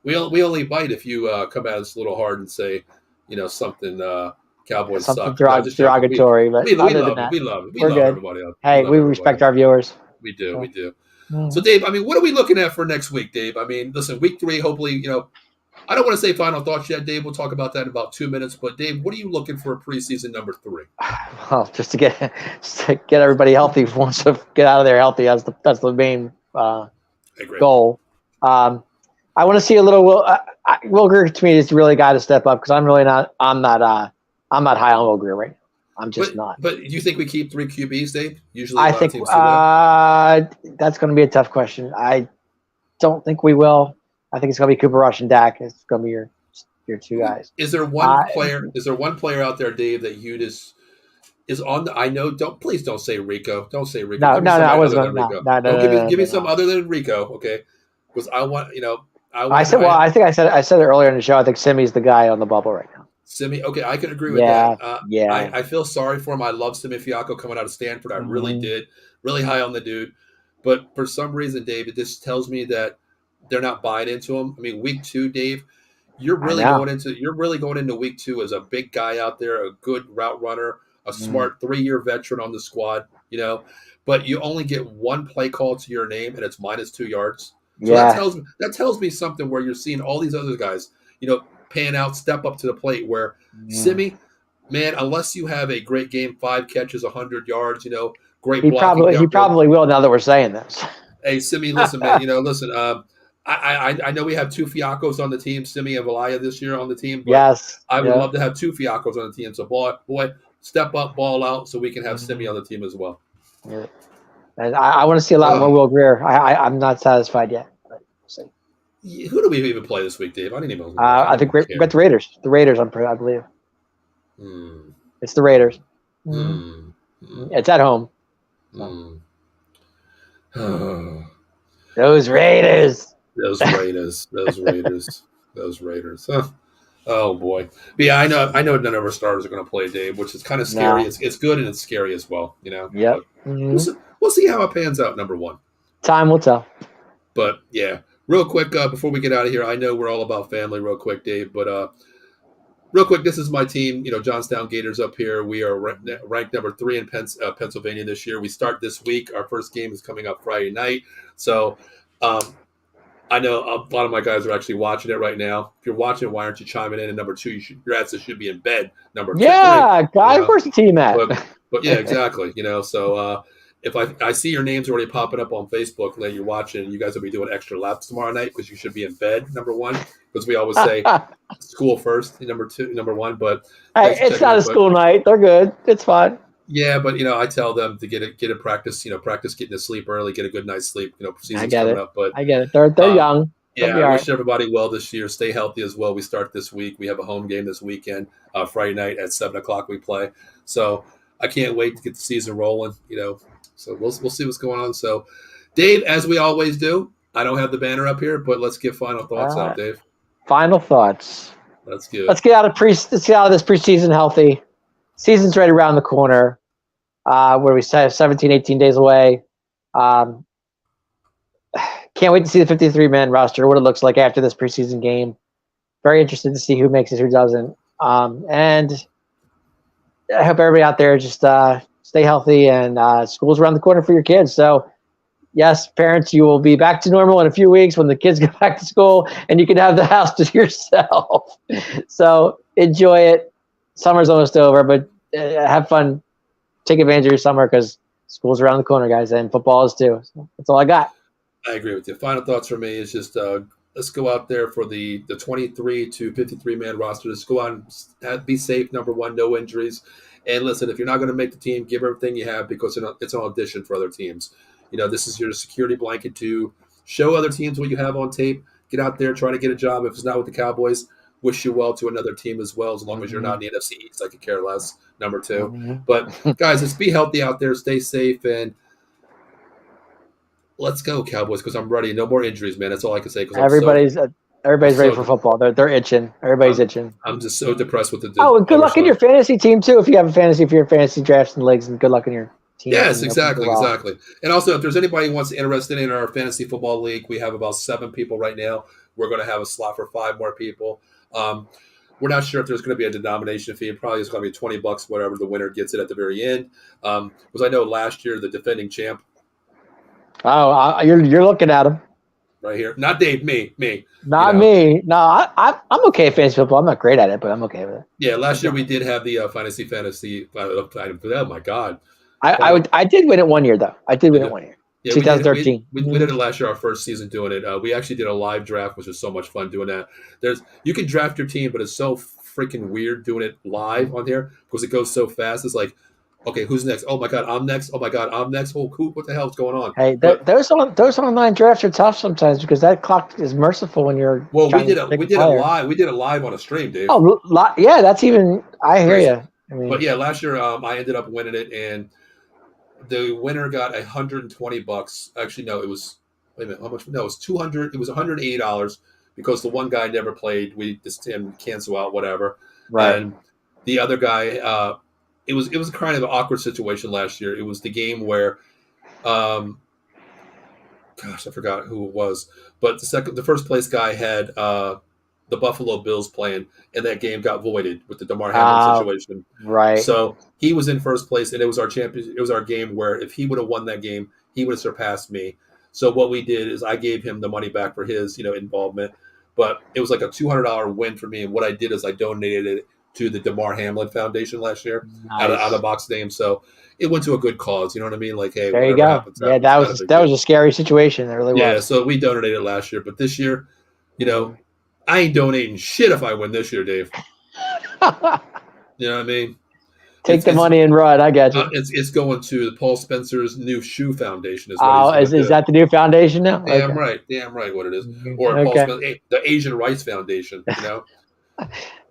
[SPEAKER 2] We only bite if you come at us a little hard and say, something Cowboys
[SPEAKER 1] something
[SPEAKER 2] suck.
[SPEAKER 1] derogatory, but
[SPEAKER 2] we love it. We love
[SPEAKER 1] good.
[SPEAKER 2] Everybody else.
[SPEAKER 1] Hey, we respect our viewers.
[SPEAKER 2] We do. So, Dave, what are we looking at for next week, Dave? Listen, week 3, hopefully, I don't want to say final thoughts yet, Dave. We'll talk about that in about 2 minutes. But, Dave, what are you looking for preseason number 3?
[SPEAKER 1] Well, just to get everybody healthy, wants to get out of there healthy. That's the main goal. I want to see a little Will Grier. To me, is really got to step up because I'm not high on Will Grier right now. I'm just not.
[SPEAKER 2] But do you think we keep 3 QBs, Dave? Usually,
[SPEAKER 1] I think that's going to be a tough question. I don't think we will. I think it's going to be Cooper Rush and Dak. It's going to be your 2 guys.
[SPEAKER 2] Is there one player? Is there one player out there, Dave, that you just is on? I know. Please don't say Rico. Don't say Rico.
[SPEAKER 1] No. I wasn't. No.
[SPEAKER 2] Give me some other than Rico, okay? Because I want.
[SPEAKER 1] I said it earlier in the show. I think Simi's the guy on the bubble right now.
[SPEAKER 2] Simi, okay, I can agree with that.
[SPEAKER 1] Yeah.
[SPEAKER 2] I feel sorry for him. I love Simi Fiacco coming out of Stanford. I really did. Really high on the dude. But for some reason, Dave, this tells me that they're not buying into him. Week 2, Dave, you're really going into week 2 as a big guy out there, a good route runner, a smart 3-year veteran on the squad, But you only get one play call to your name, and it's -2 yards. So that tells me something where you're seeing all these other guys, pan out, step up to the plate where Simi, man, unless you have a great game, 5 catches, 100 yards, great blocking.
[SPEAKER 1] He probably will now that we're saying this.
[SPEAKER 2] Hey, Simi, listen, man, listen, I know we have 2 Fiaccos on the team, Simi and Valaya this year on the team. But
[SPEAKER 1] yes.
[SPEAKER 2] I would love to have 2 Fiaccos on the team. So, boy, step up, ball out so we can have Simi on the team as well.
[SPEAKER 1] Yeah. And I want to see a lot more Will Grier. I'm not satisfied yet. But we'll see.
[SPEAKER 2] Who do we even play this week, Dave? I didn't even know.
[SPEAKER 1] I think we got the Raiders. The Raiders, I believe. It's the Raiders. It's at home. Those Raiders.
[SPEAKER 2] Those Raiders. Huh. Oh boy. But yeah, I know none of our starters are going to play, Dave, which is kind of scary. No. It's good and it's scary as well.
[SPEAKER 1] Yep.
[SPEAKER 2] We'll see how it pans out. Number 1.
[SPEAKER 1] Time will tell.
[SPEAKER 2] But yeah. Real quick, before we get out of here, I know we're all about family real quick, Dave, but real quick, this is my team, Johnstown Gators up here. We are ranked number 3 in Pennsylvania this year. We start this week. Our first game is coming up Friday night. So I know a lot of my guys are actually watching it right now. If you're watching, why aren't you chiming in? And number 2, your asses should be in bed. Number 3.
[SPEAKER 1] Yeah, guys, where's the team at?
[SPEAKER 2] But yeah, exactly. So if I see your names already popping up on Facebook that you're watching, you guys will be doing extra laps tomorrow night because you should be in bed, number 1, because we always say school first, number 1. But
[SPEAKER 1] hey, it's not a school night. They're good. It's fine.
[SPEAKER 2] Yeah, but I tell them to get a practice, practice getting to sleep early, get a good night's sleep. Season's coming up. But
[SPEAKER 1] I get it. They're young.
[SPEAKER 2] Yeah, I wish everybody well this year. Stay healthy as well. We start this week. We have a home game this weekend, Friday night at 7:00 we play. So I can't wait to get the season rolling. So we'll see what's going on. So, Dave, as we always do, I don't have the banner up here, but let's get final thoughts out, Dave.
[SPEAKER 1] Final thoughts.
[SPEAKER 2] Let's get
[SPEAKER 1] out of this preseason healthy. Season's right around the corner. Where we say 17, 18 days away. Can't wait to see the 53-man roster, what it looks like after this preseason game. Very interested to see who makes it, who doesn't. And I hope everybody out there just stay healthy, and school's around the corner for your kids. So, yes, parents, you will be back to normal in a few weeks when the kids go back to school, and you can have the house to yourself. So enjoy it. Summer's almost over, but have fun. Take advantage of your summer because school's around the corner, guys, and football is too. So that's all I got.
[SPEAKER 2] I agree with you. Final thoughts for me is just let's go out there for the 23 to 53 man roster. Let's go out and be safe. Number one, no injuries. And listen, if you're not going to make the team, give everything you have because it's an audition for other teams. This is your security blanket to show other teams what you have on tape. Get out there, try to get a job. If it's not with the Cowboys, wish you well to another team as well, as long as you're not in the NFC East. I could care less, number two. But, guys, let's be healthy out there, stay safe, and let's go, Cowboys, because I'm ready. No more injuries, man. That's all I can say.
[SPEAKER 1] Everybody's ready for football. They're itching. Everybody's itching.
[SPEAKER 2] I'm just so depressed with the
[SPEAKER 1] and good luck in your fantasy team, too, if you have a fantasy, if you're in fantasy drafts and leagues, and good luck in your team.
[SPEAKER 2] Yes, exactly. And also, if there's anybody who interested in our fantasy football league, we have about 7 people right now. We're going to have a slot for 5 more people. We're not sure if there's going to be a denomination fee. It probably is going to be $20, whatever the winner gets it at the very end. Because I know last year the defending champ.
[SPEAKER 1] Oh, you're looking at him
[SPEAKER 2] right here. Not Dave, me.
[SPEAKER 1] Not me. No, I'm okay at fantasy football. I'm not great at it, but I'm okay with it.
[SPEAKER 2] Yeah, last year we did have the fantasy. Oh my God.
[SPEAKER 1] I did win it one year though. I did win it one year. Yeah, 2013.
[SPEAKER 2] We did it last year, our first season doing it. We actually did a live draft, which was so much fun doing that. You can draft your team, but it's so freaking weird doing it live on here because it goes so fast. It's like, okay, who's next? Oh my God, I'm next. Oh my God, I'm next. Oh, what the hell is going on?
[SPEAKER 1] Hey, those online drafts are tough sometimes because that clock is merciful when you're.
[SPEAKER 2] Well, we did it live on a stream, Dave.
[SPEAKER 1] Oh, yeah, that's even. I hear you.
[SPEAKER 2] But yeah, last year I ended up winning it, and the winner got $120. Actually, no, it was. Wait a minute, how much? No, it was $200. It was $180 because the one guy never played. We just cancel out whatever.
[SPEAKER 1] Right.
[SPEAKER 2] And the other guy. It was kind of an awkward situation last year. It was the game where, gosh, I forgot who it was, but the first place guy had the Buffalo Bills playing, and that game got voided with the DeMar Hamlin situation.
[SPEAKER 1] Right.
[SPEAKER 2] So he was in first place, and it was our champion. It was our game where if he would have won that game, he would have surpassed me. So what we did is I gave him the money back for his involvement, but it was like a $200 win for me. And what I did is I donated it to the DeMar Hamlin Foundation last year, out of the box name. So it went to a good cause. You know what I mean? Like, hey,
[SPEAKER 1] there you go. Happens, that was a scary situation. It really was.
[SPEAKER 2] Yeah, so we donated last year, but this year, I ain't donating shit if I win this year, Dave. You know what I mean?
[SPEAKER 1] Take the money and run. I got you.
[SPEAKER 2] It's going to Paul Spencer's new shoe foundation.
[SPEAKER 1] Is that the new foundation now?
[SPEAKER 2] Damn right. What it is. Or Paul Spencer, the Asian Rights Foundation.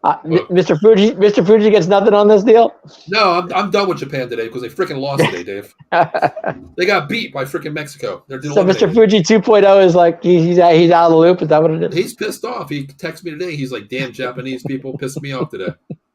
[SPEAKER 1] Mr. Fuji gets nothing on this deal.
[SPEAKER 2] No, I'm done with Japan today because they freaking lost today, Dave. They got beat by freaking Mexico.
[SPEAKER 1] So Mr. Fuji 2.0 is like he's out of the loop. Is that what it is?
[SPEAKER 2] He's pissed off. He texted me today. He's like, "Damn, Japanese people pissed me off today."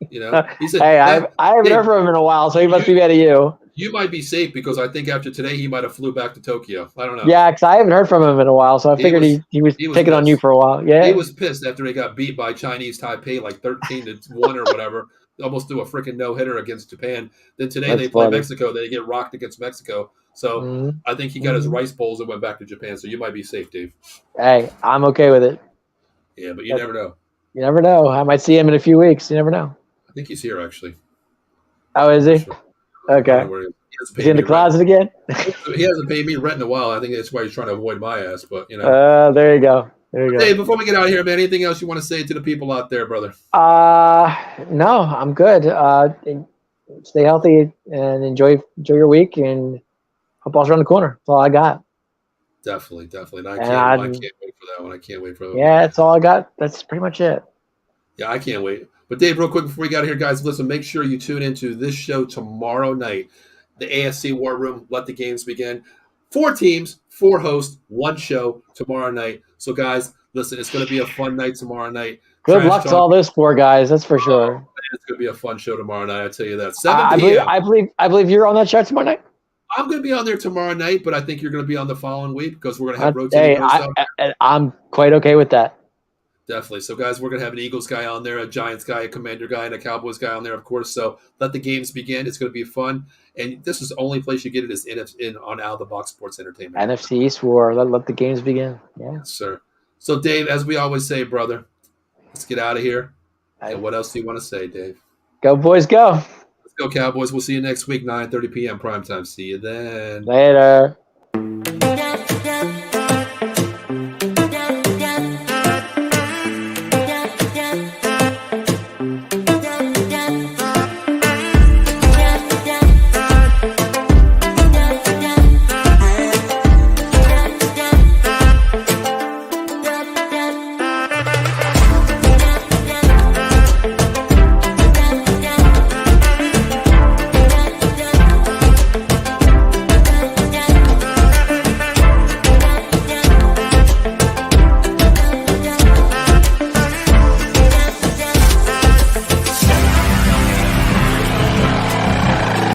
[SPEAKER 2] He said,
[SPEAKER 1] "Hey, I haven't heard from him in a while, so he must be mad at you."
[SPEAKER 2] You might be safe because I think after today he might have flew back to Tokyo. I don't know.
[SPEAKER 1] Yeah, because I haven't heard from him in a while, so I figured he was picking on you for a while. Yeah,
[SPEAKER 2] he was pissed after he got beat by Chinese Taipei like 13-1 or whatever. Almost do a freaking no-hitter against Japan. Then today they play Mexico. They get rocked against Mexico. So I think he got his rice bowls and went back to Japan. So you might be safe, Dave.
[SPEAKER 1] Hey, I'm okay with it.
[SPEAKER 2] Yeah, but you never know.
[SPEAKER 1] You never know. I might see him in a few weeks. You never know.
[SPEAKER 2] I think he's here, actually.
[SPEAKER 1] Oh, is he? Sure. Okay. Is he in the closet again?
[SPEAKER 2] He hasn't paid me rent in a while. I think that's why he's trying to avoid my ass. But
[SPEAKER 1] there you go.
[SPEAKER 2] Dave, before we get out of here, man, anything else you want to say to the people out there, brother?
[SPEAKER 1] No, I'm good. Stay healthy and enjoy your week, and football's around the corner. That's all I got.
[SPEAKER 2] Definitely. And I can't wait for that one. I can't wait for that.
[SPEAKER 1] Yeah, that's all I got. That's pretty much it.
[SPEAKER 2] Yeah, I can't wait. But Dave, real quick before we get out of here, guys, listen, make sure you tune into this show tomorrow night. The AFC War Room, let the games begin. 4 teams, 4 hosts, 1 show tomorrow night. So, guys, listen, it's going to be a fun night tomorrow night.
[SPEAKER 1] Good luck to all those 4 guys, that's for sure.
[SPEAKER 2] It's going to be a fun show tomorrow night, I tell you that. 7 p.m.
[SPEAKER 1] I believe you're on that show tomorrow night.
[SPEAKER 2] I'm going to be on there tomorrow night, but I think you're going to be on the following week because we're going to have rotating hosts.
[SPEAKER 1] I'm quite okay with that.
[SPEAKER 2] Definitely. So, guys, we're going to have an Eagles guy on there, a Giants guy, a Commander guy, and a Cowboys guy on there, of course. So let the games begin. It's going to be fun. And this is the only place you get it is on Out of the Box Sports Entertainment.
[SPEAKER 1] NFC East War. Let the games begin. Yeah.
[SPEAKER 2] Yes, sir. So, Dave, as we always say, brother, let's get out of here. And what else do you want to say, Dave?
[SPEAKER 1] Go, boys, go.
[SPEAKER 2] Let's go, Cowboys. We'll see you next week, 9:30 p.m. primetime. See you then.
[SPEAKER 1] Later.